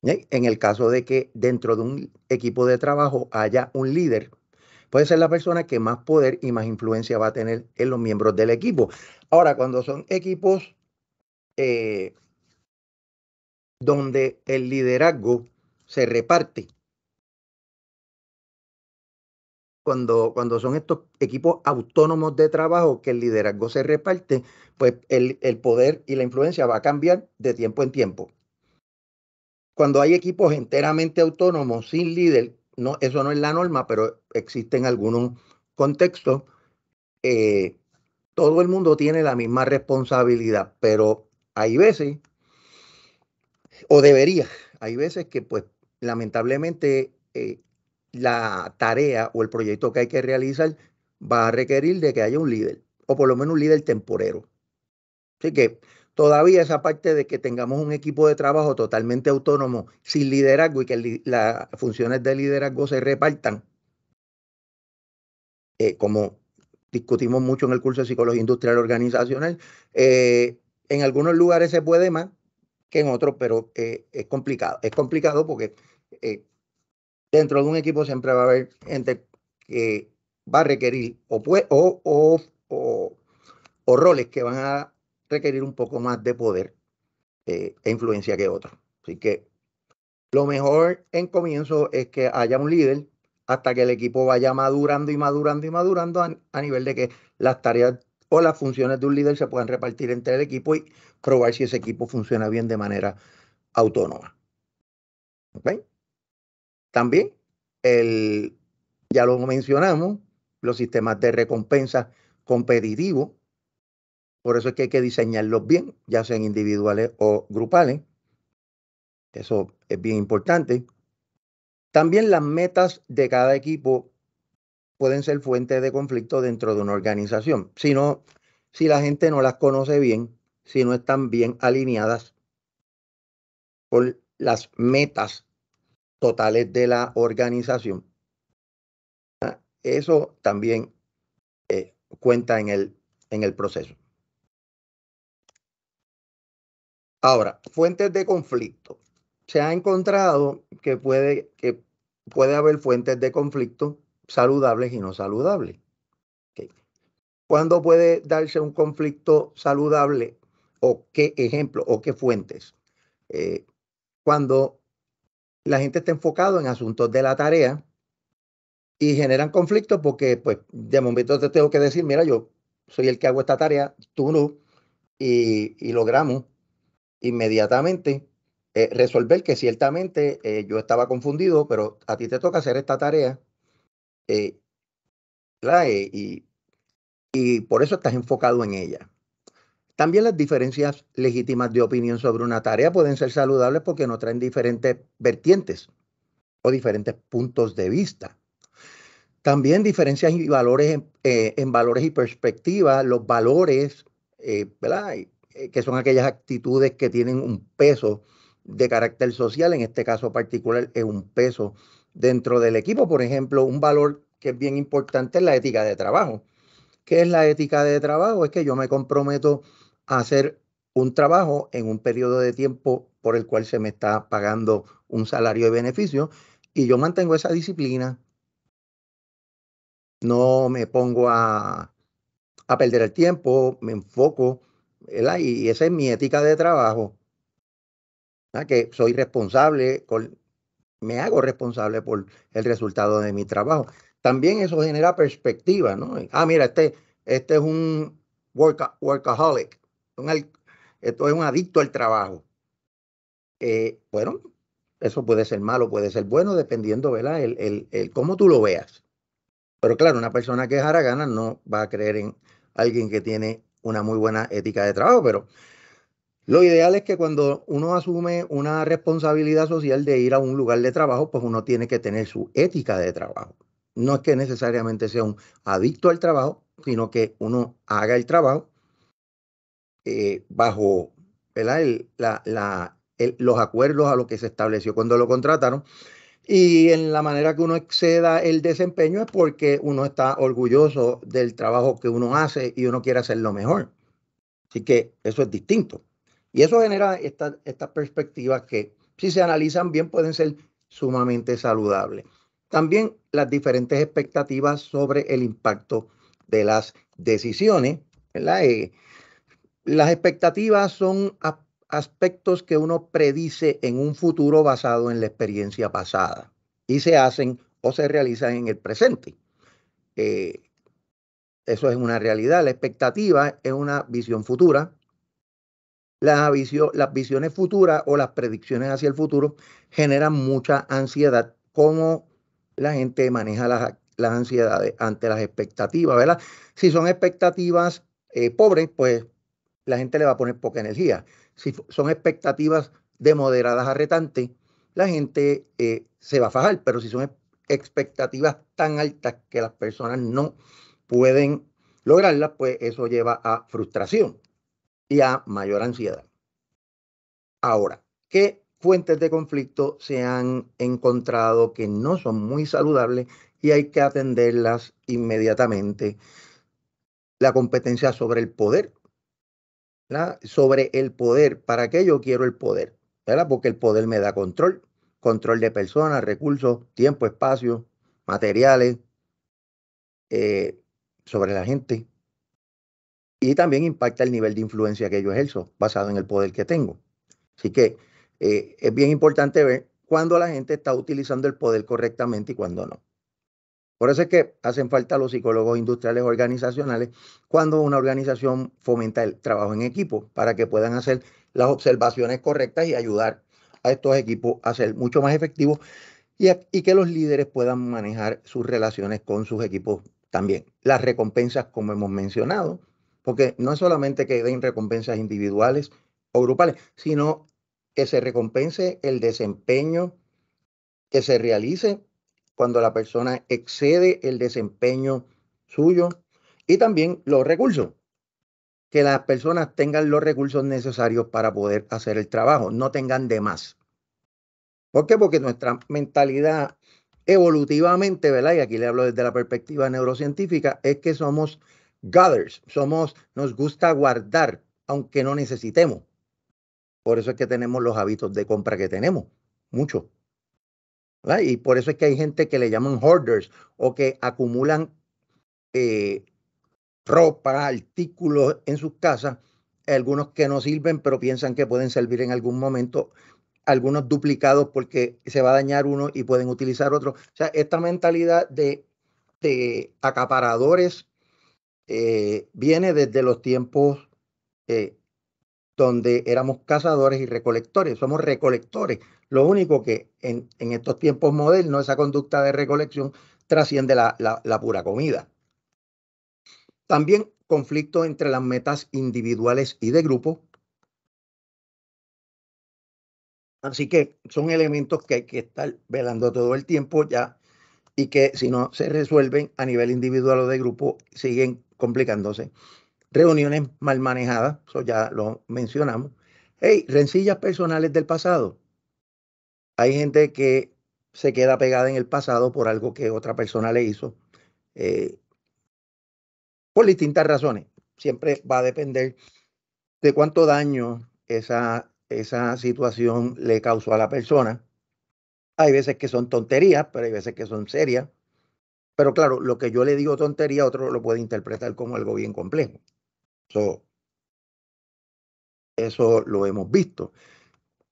En el caso de que dentro de un equipo de trabajo haya un líder, puede ser la persona que más poder y más influencia va a tener en los miembros del equipo. Ahora, cuando son equipos donde el liderazgo se reparte, cuando son estos equipos autónomos de trabajo que el liderazgo se reparte, pues el poder y la influencia va a cambiar de tiempo en tiempo. Cuando hay equipos enteramente autónomos sin líder, no, eso no es la norma, pero existen algunos contextos. Todo el mundo tiene la misma responsabilidad, pero hay veces, o hay veces que pues lamentablemente la tarea o el proyecto que hay que realizar va a requerir de que haya un líder, o por lo menos un líder temporero. Así que todavía esa parte de que tengamos un equipo de trabajo totalmente autónomo, sin liderazgo y que las funciones de liderazgo se repartan, como discutimos mucho en el curso de Psicología Industrial Organizacional, en algunos lugares se puede más que en otros, pero es complicado. Es complicado porque dentro de un equipo siempre va a haber gente que va a requerir o roles que van a requerir un poco más de poder e influencia que otros. Así que lo mejor en comienzo es que haya un líder hasta que el equipo vaya madurando y madurando y madurando a nivel de que las tareas o las funciones de un líder se puedan repartir entre el equipo y probar si ese equipo funciona bien de manera autónoma. ¿Okay? También, ya lo mencionamos, los sistemas de recompensa competitivos. Por eso es que hay que diseñarlos bien, ya sean individuales o grupales. Eso es bien importante. También las metas de cada equipo pueden ser fuente de conflicto dentro de una organización. Si la gente no las conoce bien, si no están bien alineadas con las metas totales de la organización, eso también cuenta en el proceso. Ahora, fuentes de conflicto. Se ha encontrado que puede haber fuentes de conflicto saludables y no saludables. Okay. ¿Cuándo puede darse un conflicto saludable? ¿O qué ejemplo o qué fuentes? Cuando la gente está enfocado en asuntos de la tarea y generan conflictos porque, pues, de momento te tengo que decir, mira, yo soy el que hago esta tarea, tú no, y logramos inmediatamente resolver que ciertamente yo estaba confundido, pero a ti te toca hacer esta tarea y por eso estás enfocado en ella. También las diferencias legítimas de opinión sobre una tarea pueden ser saludables porque nos traen diferentes vertientes o diferentes puntos de vista. También diferencias y valores en valores y perspectivas. Los valores ¿verdad? Que son aquellas actitudes que tienen un peso de carácter social, en este caso particular es un peso dentro del equipo. Por ejemplo, un valor que es bien importante es la ética de trabajo. ¿Qué es la ética de trabajo? Es que yo me comprometo a hacer un trabajo en un periodo de tiempo por el cual se me está pagando un salario de beneficio y yo mantengo esa disciplina. No me pongo a perder el tiempo, me enfoco, ¿verdad? Y esa es mi ética de trabajo, ¿verdad? Que soy responsable, me hago responsable por el resultado de mi trabajo. También eso genera perspectiva, ¿no? Mira, este es un workaholic, esto es un adicto al trabajo. Bueno, eso puede ser malo, puede ser bueno, dependiendo, ¿verdad? El cómo tú lo veas. Pero claro, una persona que es haragana no va a creer en alguien que tiene una muy buena ética de trabajo, pero lo ideal es que cuando uno asume una responsabilidad social de ir a un lugar de trabajo, pues uno tiene que tener su ética de trabajo. No es que necesariamente sea un adicto al trabajo, sino que uno haga el trabajo bajo, ¿verdad? Los acuerdos a los que se estableció cuando lo contrataron. Y en la manera que uno exceda el desempeño es porque uno está orgulloso del trabajo que uno hace y uno quiere hacerlo mejor. Así que eso es distinto. Y eso genera estas perspectivas que, si se analizan bien, pueden ser sumamente saludables. También las diferentes expectativas sobre el impacto de las decisiones, ¿verdad? Las expectativas son aspectos que uno predice en un futuro basado en la experiencia pasada y se hacen o se realizan en el presente. Eso es una realidad. La expectativa es una visión futura. Las visiones futuras o las predicciones hacia el futuro generan mucha ansiedad. ¿Cómo la gente maneja las ansiedades ante las expectativas, ¿verdad? Si son expectativas pobres, pues la gente le va a poner poca energía. Si son expectativas de moderadas a retantes, la gente se va a fajar, pero si son expectativas tan altas que las personas no pueden lograrlas, pues eso lleva a frustración y a mayor ansiedad. Ahora, ¿qué fuentes de conflicto se han encontrado que no son muy saludables y hay que atenderlas inmediatamente? La competencia sobre el poder. ¿Verdad? Sobre el poder. ¿Para qué yo quiero el poder? ¿Verdad? Porque el poder me da control. Control de personas, recursos, tiempo, espacio, materiales, sobre la gente. Y también impacta el nivel de influencia que yo ejerzo basado en el poder que tengo. Así que es bien importante ver cuándo la gente está utilizando el poder correctamente y cuándo no. Por eso es que hacen falta los psicólogos industriales organizacionales cuando una organización fomenta el trabajo en equipo para que puedan hacer las observaciones correctas y ayudar a estos equipos a ser mucho más efectivos y que los líderes puedan manejar sus relaciones con sus equipos también. Las recompensas, como hemos mencionado, porque no es solamente que den recompensas individuales o grupales, sino que se recompense el desempeño que se realice cuando la persona excede el desempeño suyo y también los recursos, que las personas tengan los recursos necesarios para poder hacer el trabajo, no tengan de más. ¿Por qué? Porque nuestra mentalidad evolutivamente, ¿verdad? Y aquí le hablo desde la perspectiva neurocientífica, es que somos gatherers, nos gusta guardar, aunque no necesitemos. Por eso es que tenemos los hábitos de compra que tenemos, mucho. ¿Verdad? Y por eso es que hay gente que le llaman hoarders o que acumulan ropa, artículos en sus casas, algunos que no sirven, pero piensan que pueden servir en algún momento, algunos duplicados porque se va a dañar uno y pueden utilizar otro. O sea, esta mentalidad de acaparadores viene desde los tiempos donde éramos cazadores y recolectores. Somos recolectores. Lo único que en estos tiempos modernos esa conducta de recolección trasciende la pura comida. También conflicto entre las metas individuales y de grupo. Así que son elementos que hay que estar velando todo el tiempo ya y que si no se resuelven a nivel individual o de grupo siguen complicándose. Reuniones mal manejadas, eso ya lo mencionamos. Hey, rencillas personales del pasado. Hay gente que se queda pegada en el pasado por algo que otra persona le hizo, por distintas razones. Siempre va a depender de cuánto daño esa situación le causó a la persona. Hay veces que son tonterías, pero hay veces que son serias. Pero claro, lo que yo le digo tontería, otro lo puede interpretar como algo bien complejo. Eso lo hemos visto.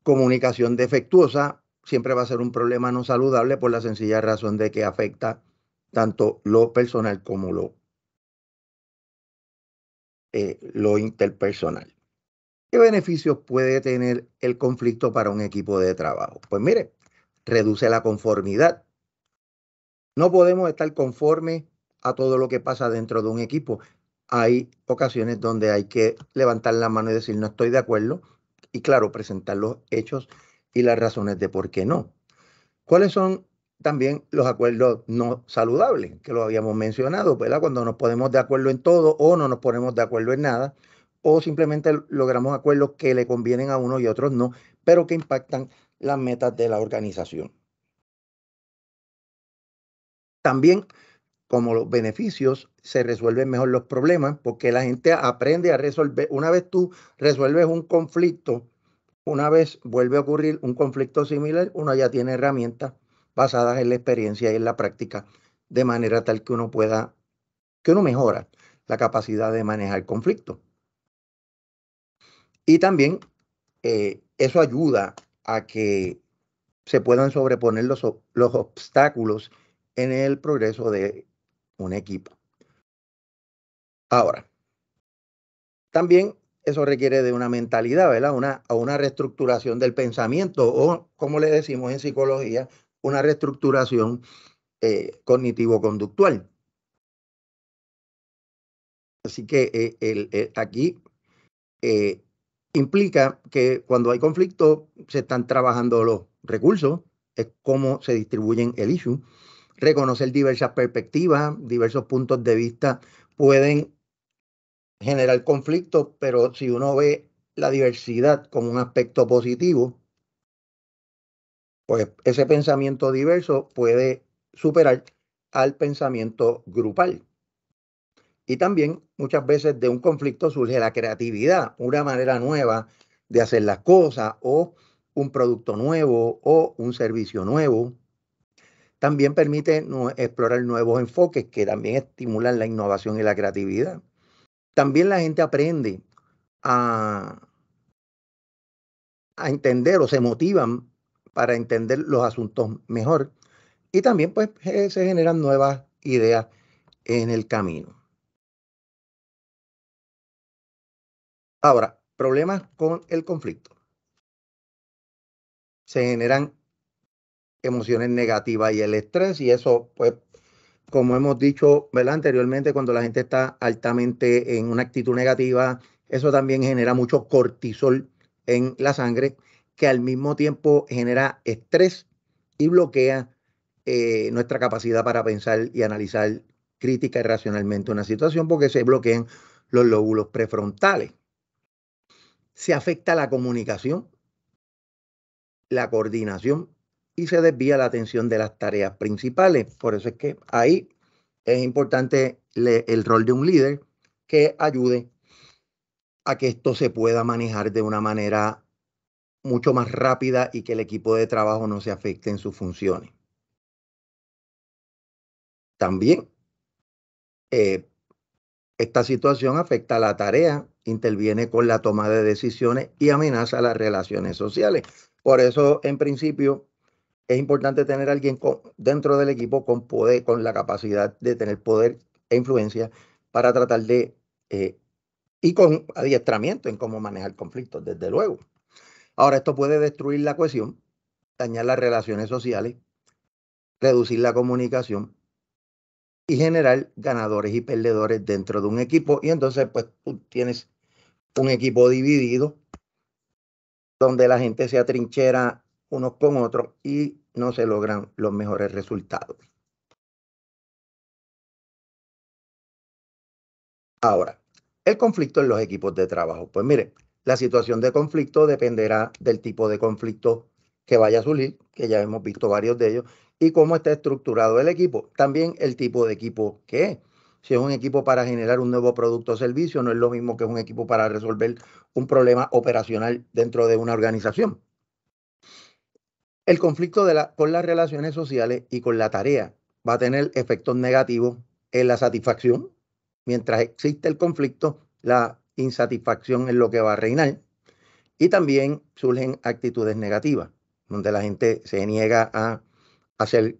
Comunicación defectuosa siempre va a ser un problema no saludable por la sencilla razón de que afecta tanto lo personal como lo interpersonal. ¿Qué beneficios puede tener el conflicto para un equipo de trabajo? Pues mire, reduce la conformidad. No podemos estar conformes a todo lo que pasa dentro de un equipo. Hay ocasiones donde hay que levantar la mano y decir no estoy de acuerdo y claro, presentar los hechos y las razones de por qué no. ¿Cuáles son también los acuerdos no saludables? Que lo habíamos mencionado, ¿verdad? Cuando nos ponemos de acuerdo en todo o no nos ponemos de acuerdo en nada o simplemente logramos acuerdos que le convienen a uno y a otros no, pero que impactan las metas de la organización. También, como los beneficios, se resuelven mejor los problemas porque la gente aprende a resolver. Una vez tú resuelves un conflicto, una vez vuelve a ocurrir un conflicto similar, uno ya tiene herramientas basadas en la experiencia y en la práctica, de manera tal que uno mejora la capacidad de manejar conflictos. Y también eso ayuda a que se puedan sobreponer los obstáculos en el progreso de un equipo. Ahora, también eso requiere de una mentalidad, ¿verdad? Una reestructuración del pensamiento o, como le decimos en psicología, una reestructuración cognitivo-conductual. Así que aquí implica que cuando hay conflicto se están trabajando los recursos, es cómo se distribuyen el issue, reconocer diversas perspectivas, diversos puntos de vista pueden generar conflictos, pero si uno ve la diversidad como un aspecto positivo, pues ese pensamiento diverso puede superar al pensamiento grupal. Y también muchas veces de un conflicto surge la creatividad, una manera nueva de hacer las cosas o un producto nuevo o un servicio nuevo. También permite explorar nuevos enfoques que también estimulan la innovación y la creatividad. También la gente aprende a entender o se motivan para entender los asuntos mejor. Y también pues se generan nuevas ideas en el camino. Ahora, problemas con el conflicto. Se generan emociones negativas y el estrés y eso pues como hemos dicho, ¿verdad? Anteriormente, cuando la gente está altamente en una actitud negativa, eso también genera mucho cortisol en la sangre, que al mismo tiempo genera estrés y bloquea nuestra capacidad para pensar y analizar crítica y racionalmente una situación, porque se bloquean los lóbulos prefrontales. Se afecta la comunicación, la coordinación y se desvía la atención de las tareas principales. Por eso es que ahí es importante el rol de un líder que ayude a que esto se pueda manejar de una manera mucho más rápida y que el equipo de trabajo no se afecte en sus funciones. También esta situación afecta a la tarea, interviene con la toma de decisiones y amenaza las relaciones sociales. Por eso, en principio, es importante tener a alguien dentro del equipo con poder, con la capacidad de tener poder e influencia para tratar de, y con adiestramiento en cómo manejar conflictos, desde luego. Ahora, esto puede destruir la cohesión, dañar las relaciones sociales, reducir la comunicación y generar ganadores y perdedores dentro de un equipo. Y entonces, pues, tú tienes un equipo dividido donde la gente se atrinchera unos con otros y no se logran los mejores resultados. Ahora, El conflicto en los equipos de trabajo. Pues mire, la situación de conflicto dependerá del tipo de conflicto que vaya a surgir, que ya hemos visto varios de ellos, y cómo está estructurado el equipo. También el tipo de equipo que es. Si es un equipo para generar un nuevo producto o servicio, no es lo mismo que un equipo para resolver un problema operacional dentro de una organización. El conflicto con las relaciones sociales y con la tarea va a tener efectos negativos en la satisfacción. Mientras existe el conflicto, la insatisfacción es lo que va a reinar. Y también surgen actitudes negativas, donde la gente se niega a hacer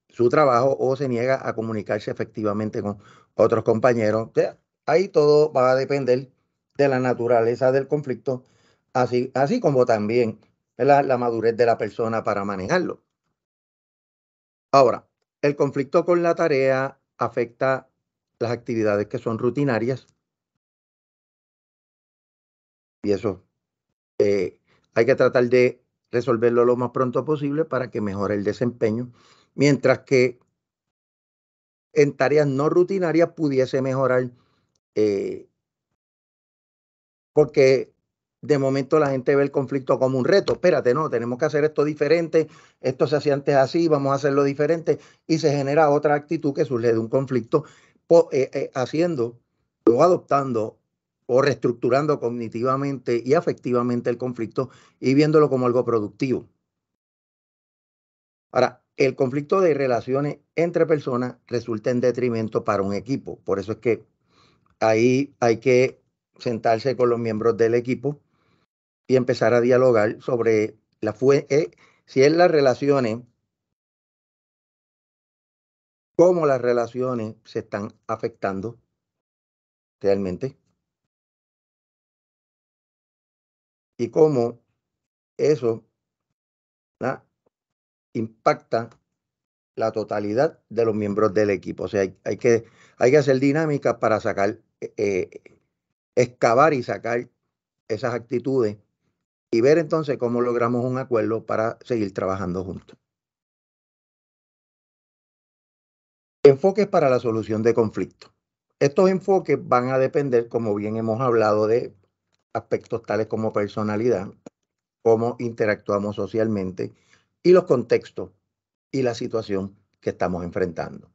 su trabajo o se niega a comunicarse efectivamente con otros compañeros. O sea, ahí todo va a depender de la naturaleza del conflicto, así como también la madurez de la persona para manejarlo. Ahora, el conflicto con la tarea afecta las actividades que son rutinarias y eso hay que tratar de resolverlo lo más pronto posible para que mejore el desempeño, mientras que en tareas no rutinarias pudiese mejorar porque de momento la gente ve el conflicto como un reto. Espérate, no, tenemos que hacer esto diferente, esto se hacía antes así, vamos a hacerlo diferente, y se genera otra actitud que surge de un conflicto haciendo o adoptando o reestructurando cognitivamente y afectivamente el conflicto y viéndolo como algo productivo. Ahora, el conflicto de relaciones entre personas resulta en detrimento para un equipo. Por eso es que ahí hay que sentarse con los miembros del equipo y empezar a dialogar sobre si es las relaciones, cómo las relaciones se están afectando realmente y cómo eso, ¿verdad?, impacta la totalidad de los miembros del equipo. O sea, hay que hacer dinámicas para sacar, excavar y sacar esas actitudes y ver entonces cómo logramos un acuerdo para seguir trabajando juntos. Enfoques para la solución de conflictos. Estos enfoques van a depender, como bien hemos hablado, de aspectos tales como personalidad, cómo interactuamos socialmente y los contextos y la situación que estamos enfrentando.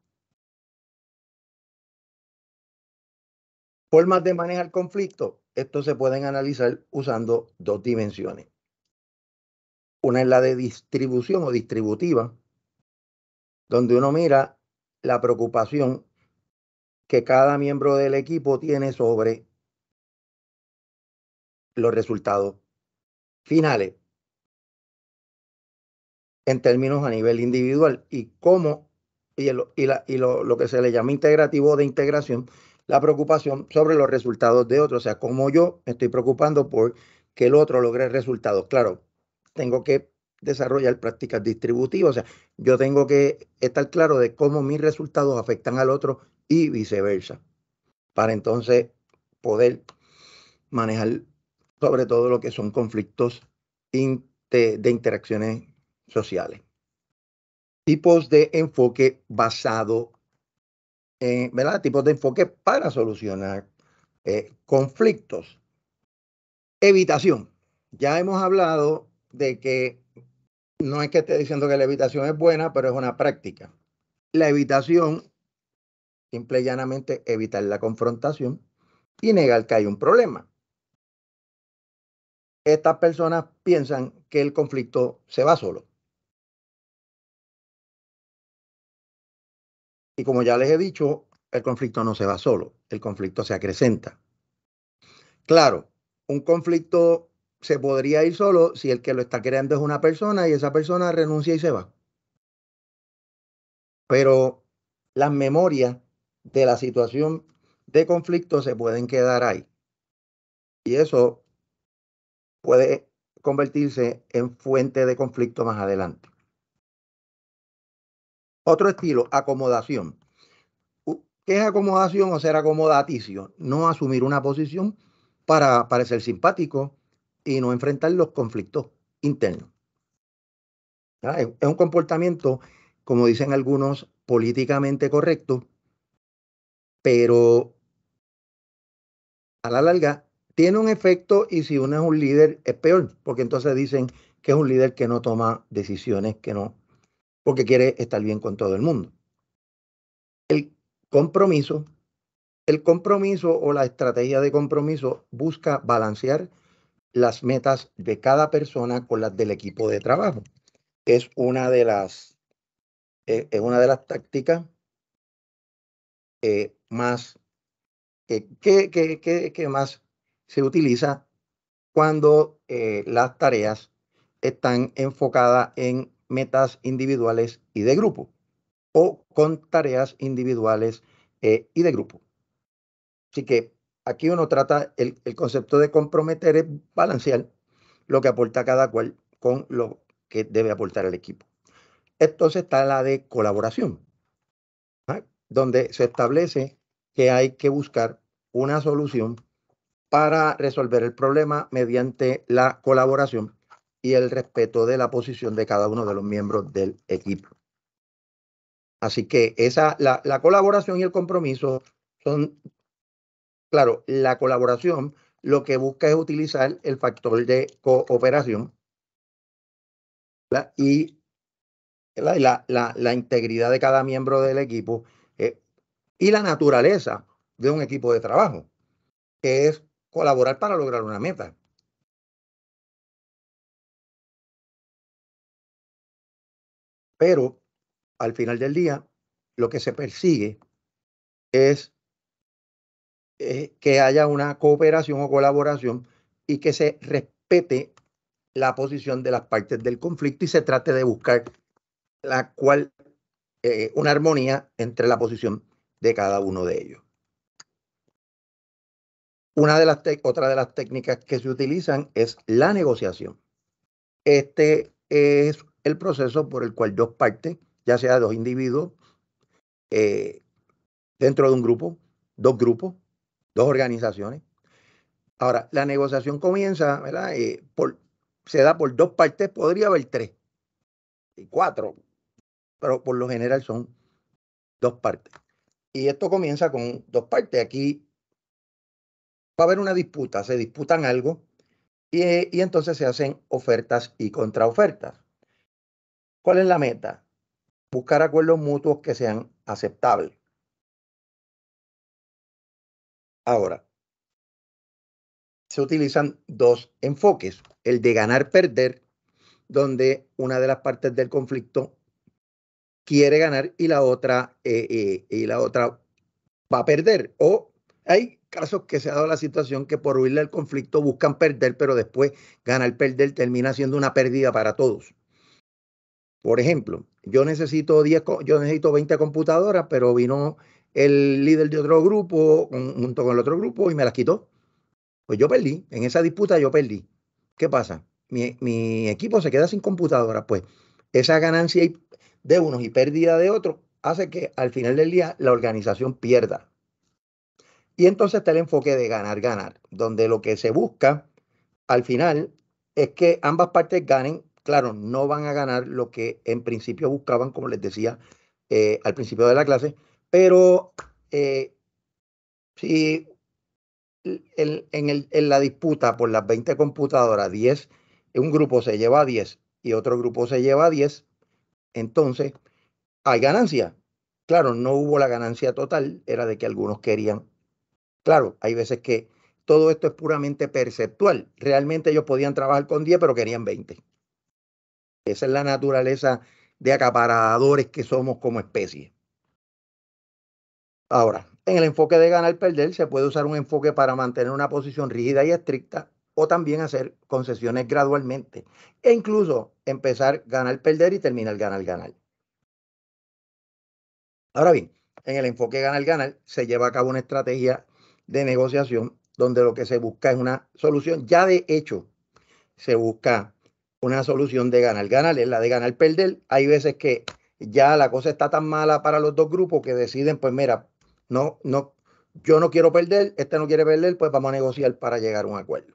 Formas de manejar conflictos. Estos se pueden analizar usando dos dimensiones. Una es la de distribución o distributiva, donde uno mira la preocupación que cada miembro del equipo tiene sobre los resultados finales en términos a nivel individual y cómo lo que se le llama integrativo de integración, la preocupación sobre los resultados de otros, o sea, cómo yo me estoy preocupando por que el otro logre resultados. Claro, tengo que desarrollar prácticas distributivas, o sea, yo tengo que estar claro de cómo mis resultados afectan al otro y viceversa, para entonces poder manejar sobre todo lo que son conflictos de interacciones sociales. Tipos de enfoque basado en, ¿verdad? Tipos de enfoque para solucionar conflictos. Evitación. Ya hemos hablado de que no es que esté diciendo que la evitación es buena, pero es una práctica. La evitación, simple y llanamente, evitar la confrontación y negar que hay un problema. Estas personas piensan que el conflicto se va solo. Y como ya les he dicho, el conflicto no se va solo, el conflicto se acrecenta. Claro, un conflicto se podría ir solo si el que lo está creando es una persona y esa persona renuncia y se va. Pero las memorias de la situación de conflicto se pueden quedar ahí. Y eso puede convertirse en fuente de conflicto más adelante. Otro estilo, acomodación. ¿Qué es acomodación o ser acomodaticio? No asumir una posición para parecer simpático y no enfrentar los conflictos internos. Es un comportamiento, como dicen algunos, políticamente correcto, pero a la larga tiene un efecto, y si uno es un líder es peor, porque entonces dicen que es un líder que no toma decisiones, que no, porque quiere estar bien con todo el mundo. El compromiso o la estrategia de compromiso busca balancear las metas de cada persona con las del equipo de trabajo. Es una de las tácticas más que más se utiliza cuando las tareas están enfocadas en metas individuales y de grupo, o con tareas individuales y de grupo. Así que aquí uno trata, el concepto de comprometer es balancear lo que aporta cada cual con lo que debe aportar el equipo. Entonces está la de colaboración, ¿ah? Donde se establece que hay que buscar una solución para resolver el problema mediante la colaboración y el respeto de la posición de cada uno de los miembros del equipo. Así que la colaboración y el compromiso son, claro, la colaboración lo que busca es utilizar el factor de cooperación, ¿verdad? Y la integridad de cada miembro del equipo y la naturaleza de un equipo de trabajo, que es colaborar para lograr una meta. Pero al final del día, lo que se persigue es que haya una cooperación o colaboración y que se respete la posición de las partes del conflicto y se trate de buscar una armonía entre la posición de cada uno de ellos. Otra de las técnicas que se utilizan es la negociación. Este es el proceso por el cual dos partes, ya sea dos individuos, dentro de un grupo, dos grupos, dos organizaciones. Ahora, la negociación comienza, ¿verdad? Se da por dos partes, podría haber tres y cuatro, pero por lo general son dos partes. Y esto comienza con dos partes. Aquí va a haber una disputa, se disputan algo y entonces se hacen ofertas y contraofertas. ¿Cuál es la meta? Buscar acuerdos mutuos que sean aceptables. Ahora, se utilizan dos enfoques, el de ganar-perder, donde una de las partes del conflicto quiere ganar y la otra va a perder. O hay casos que se ha dado la situación que por huirle al conflicto buscan perder, pero después ganar-perder termina siendo una pérdida para todos. Por ejemplo, yo necesito 20 computadoras, pero vino el líder de otro grupo junto con el otro grupo y me las quitó. Pues yo perdí, en esa disputa yo perdí. ¿Qué pasa? Mi equipo se queda sin computadoras, pues esa ganancia de unos y pérdida de otros hace que al final del día la organización pierda. Y entonces está el enfoque de ganar-ganar, donde lo que se busca al final es que ambas partes ganen. Claro, no van a ganar lo que en principio buscaban, como les decía al principio de la clase, pero si en la disputa por las 20 computadoras, 10, un grupo se lleva 10 y otro grupo se lleva 10, entonces hay ganancia. Claro, no hubo la ganancia total, era de que algunos querían. Claro, hay veces que todo esto es puramente perceptual. Realmente ellos podían trabajar con 10, pero querían 20. Esa es la naturaleza de acaparadores que somos como especie. Ahora, en el enfoque de ganar-perder se puede usar un enfoque para mantener una posición rígida y estricta o también hacer concesiones gradualmente e incluso empezar ganar-perder y terminar ganar-ganar. Ahora bien, en el enfoque ganar-ganar se lleva a cabo una estrategia de negociación donde lo que se busca es una solución. Ya de hecho, se busca una solución de ganar-ganar, es la de ganar-perder. Hay veces que ya la cosa está tan mala para los dos grupos que deciden, pues mira, no, yo no quiero perder, este no quiere perder, pues vamos a negociar para llegar a un acuerdo.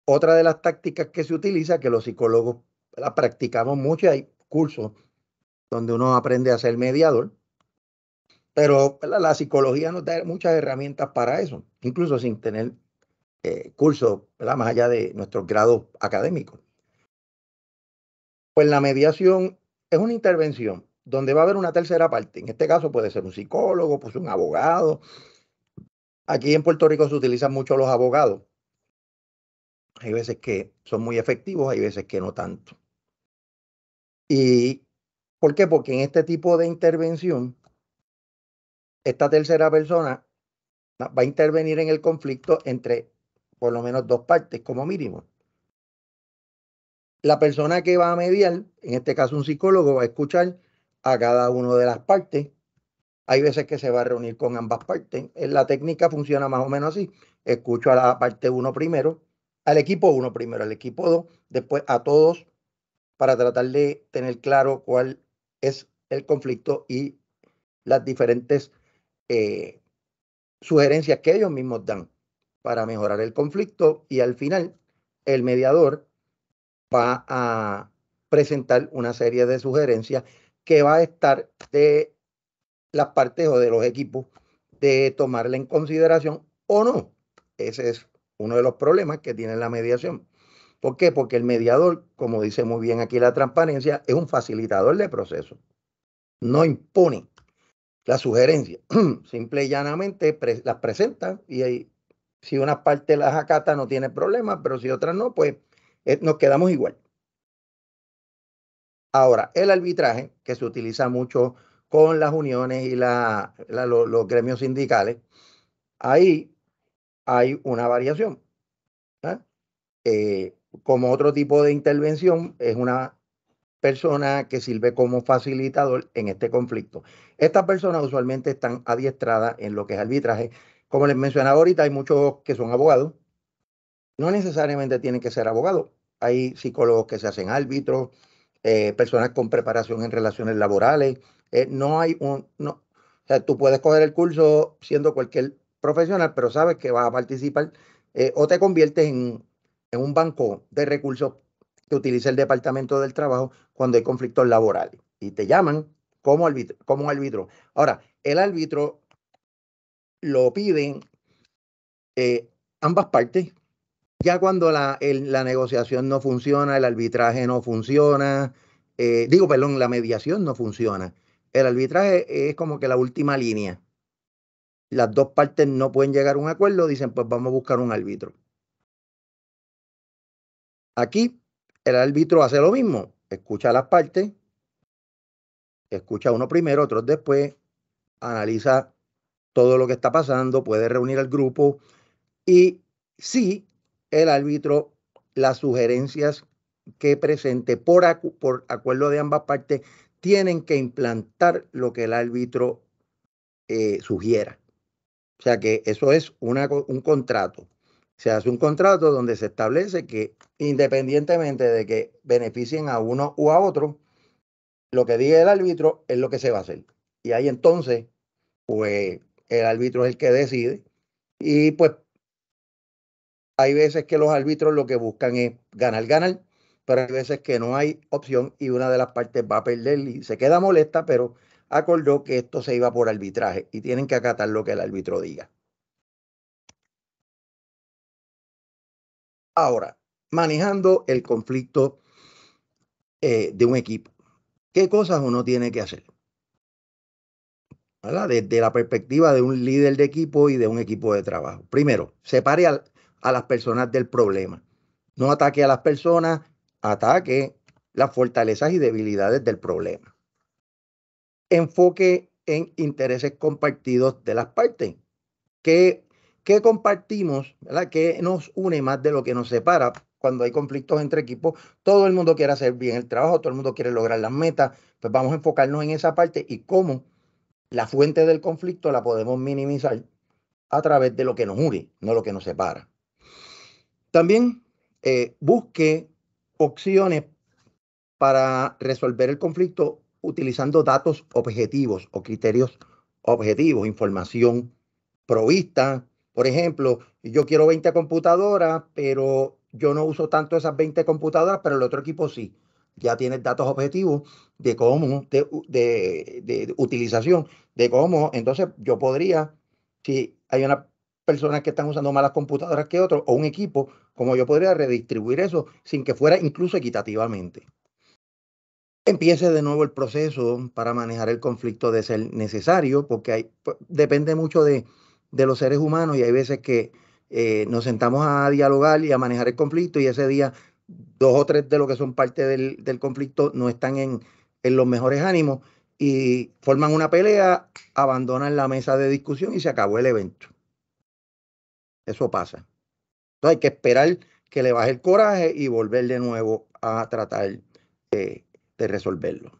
Otra de las tácticas que se utiliza, que los psicólogos la practicamos mucho, hay cursos donde uno aprende a ser mediador, Pero ¿verdad? La psicología nos da muchas herramientas para eso, incluso sin tener cursos, ¿verdad? Más allá de nuestros grados académicos. Pues la mediación es una intervención donde va a haber una tercera parte. En este caso puede ser un psicólogo, pues un abogado. Aquí en Puerto Rico se utilizan mucho los abogados. Hay veces que son muy efectivos, hay veces que no tanto. ¿Y por qué? Porque en este tipo de intervención, esta tercera persona va a intervenir en el conflicto entre por lo menos dos partes, como mínimo. La persona que va a mediar, en este caso un psicólogo, va a escuchar a cada una de las partes. Hay veces que se va a reunir con ambas partes. La técnica funciona más o menos así. Escucho a la parte 1 primero, al equipo 1 primero, al equipo 2, después a todos para tratar de tener claro cuál es el conflicto y las diferentes sugerencias que ellos mismos dan para mejorar el conflicto, y al final el mediador va a presentar una serie de sugerencias que va a estar de las partes o de los equipos de tomarla en consideración o no. Ese es uno de los problemas que tiene la mediación. ¿Por qué? Porque el mediador, como dice muy bien aquí la transparencia, es un facilitador de proceso. No impone las sugerencias. Simple y llanamente las presenta y ahí, si una parte las acata no tiene problema, pero si otras no, pues nos quedamos igual. Ahora, el arbitraje, que se utiliza mucho con las uniones y los gremios sindicales, ahí hay una variación. Como otro tipo de intervención, es una persona que sirve como facilitador en este conflicto. Estas personas usualmente están adiestradas en lo que es arbitraje. Como les mencionaba ahorita, hay muchos que son abogados. No necesariamente tienen que ser abogados. Hay psicólogos que se hacen árbitros, personas con preparación en relaciones laborales. No hay o sea, tú puedes coger el curso siendo cualquier profesional, pero sabes que vas a participar o te conviertes en un banco de recursos que utiliza el Departamento del Trabajo cuando hay conflictos laborales y te llaman como árbitro. Ahora, el árbitro lo piden ambas partes. Ya cuando la negociación no funciona, el arbitraje no funciona, la mediación no funciona. El arbitraje es como que la última línea. Las dos partes no pueden llegar a un acuerdo, dicen, pues vamos a buscar un árbitro. Aquí el árbitro hace lo mismo, escucha a las partes, escucha uno primero, otros después, analiza todo lo que está pasando, puede reunir al grupo y si el árbitro, las sugerencias que presente por acuerdo de ambas partes, tienen que implantar lo que el árbitro sugiera. O sea que eso es un contrato. Se hace un contrato donde se establece que independientemente de que beneficien a uno u a otro, lo que diga el árbitro es lo que se va a hacer. Y ahí entonces, pues el árbitro es el que decide. Y pues hay veces que los árbitros lo que buscan es ganar, pero hay veces que no hay opción y una de las partes va a perder y se queda molesta, pero acordó que esto se iba por arbitraje y tienen que acatar lo que el árbitro diga. Ahora, manejando el conflicto de un equipo, ¿qué cosas uno tiene que hacer? ¿Verdad? Desde la perspectiva de un líder de equipo y de un equipo de trabajo. Primero, separe a las personas del problema. No ataque a las personas, ataque las fortalezas y debilidades del problema. Enfoque en intereses compartidos de las partes. ¿Qué compartimos? ¿Verdad? ¿Qué nos une más de lo que nos separa? Cuando hay conflictos entre equipos, todo el mundo quiere hacer bien el trabajo, todo el mundo quiere lograr las metas, pues vamos a enfocarnos en esa parte y cómo la fuente del conflicto la podemos minimizar a través de lo que nos une, no lo que nos separa. También busque opciones para resolver el conflicto utilizando datos objetivos o criterios objetivos, información provista. Por ejemplo, yo quiero 20 computadoras, pero yo no uso tanto esas 20 computadoras, pero el otro equipo sí. ya tienes datos objetivos de cómo, de utilización, de cómo, entonces yo podría, si hay unas personas que están usando más las computadoras que otros, o un equipo, como yo podría redistribuir eso sin que fuera incluso equitativamente. Empiece de nuevo el proceso para manejar el conflicto de ser necesario, porque depende mucho de los seres humanos y hay veces que nos sentamos a dialogar y a manejar el conflicto y ese día 2 o 3 de los que son parte del conflicto no están en los mejores ánimos y forman una pelea, abandonan la mesa de discusión y se acabó el evento. Eso pasa. Entonces hay que esperar que le baje el coraje y volver de nuevo a tratar de resolverlo.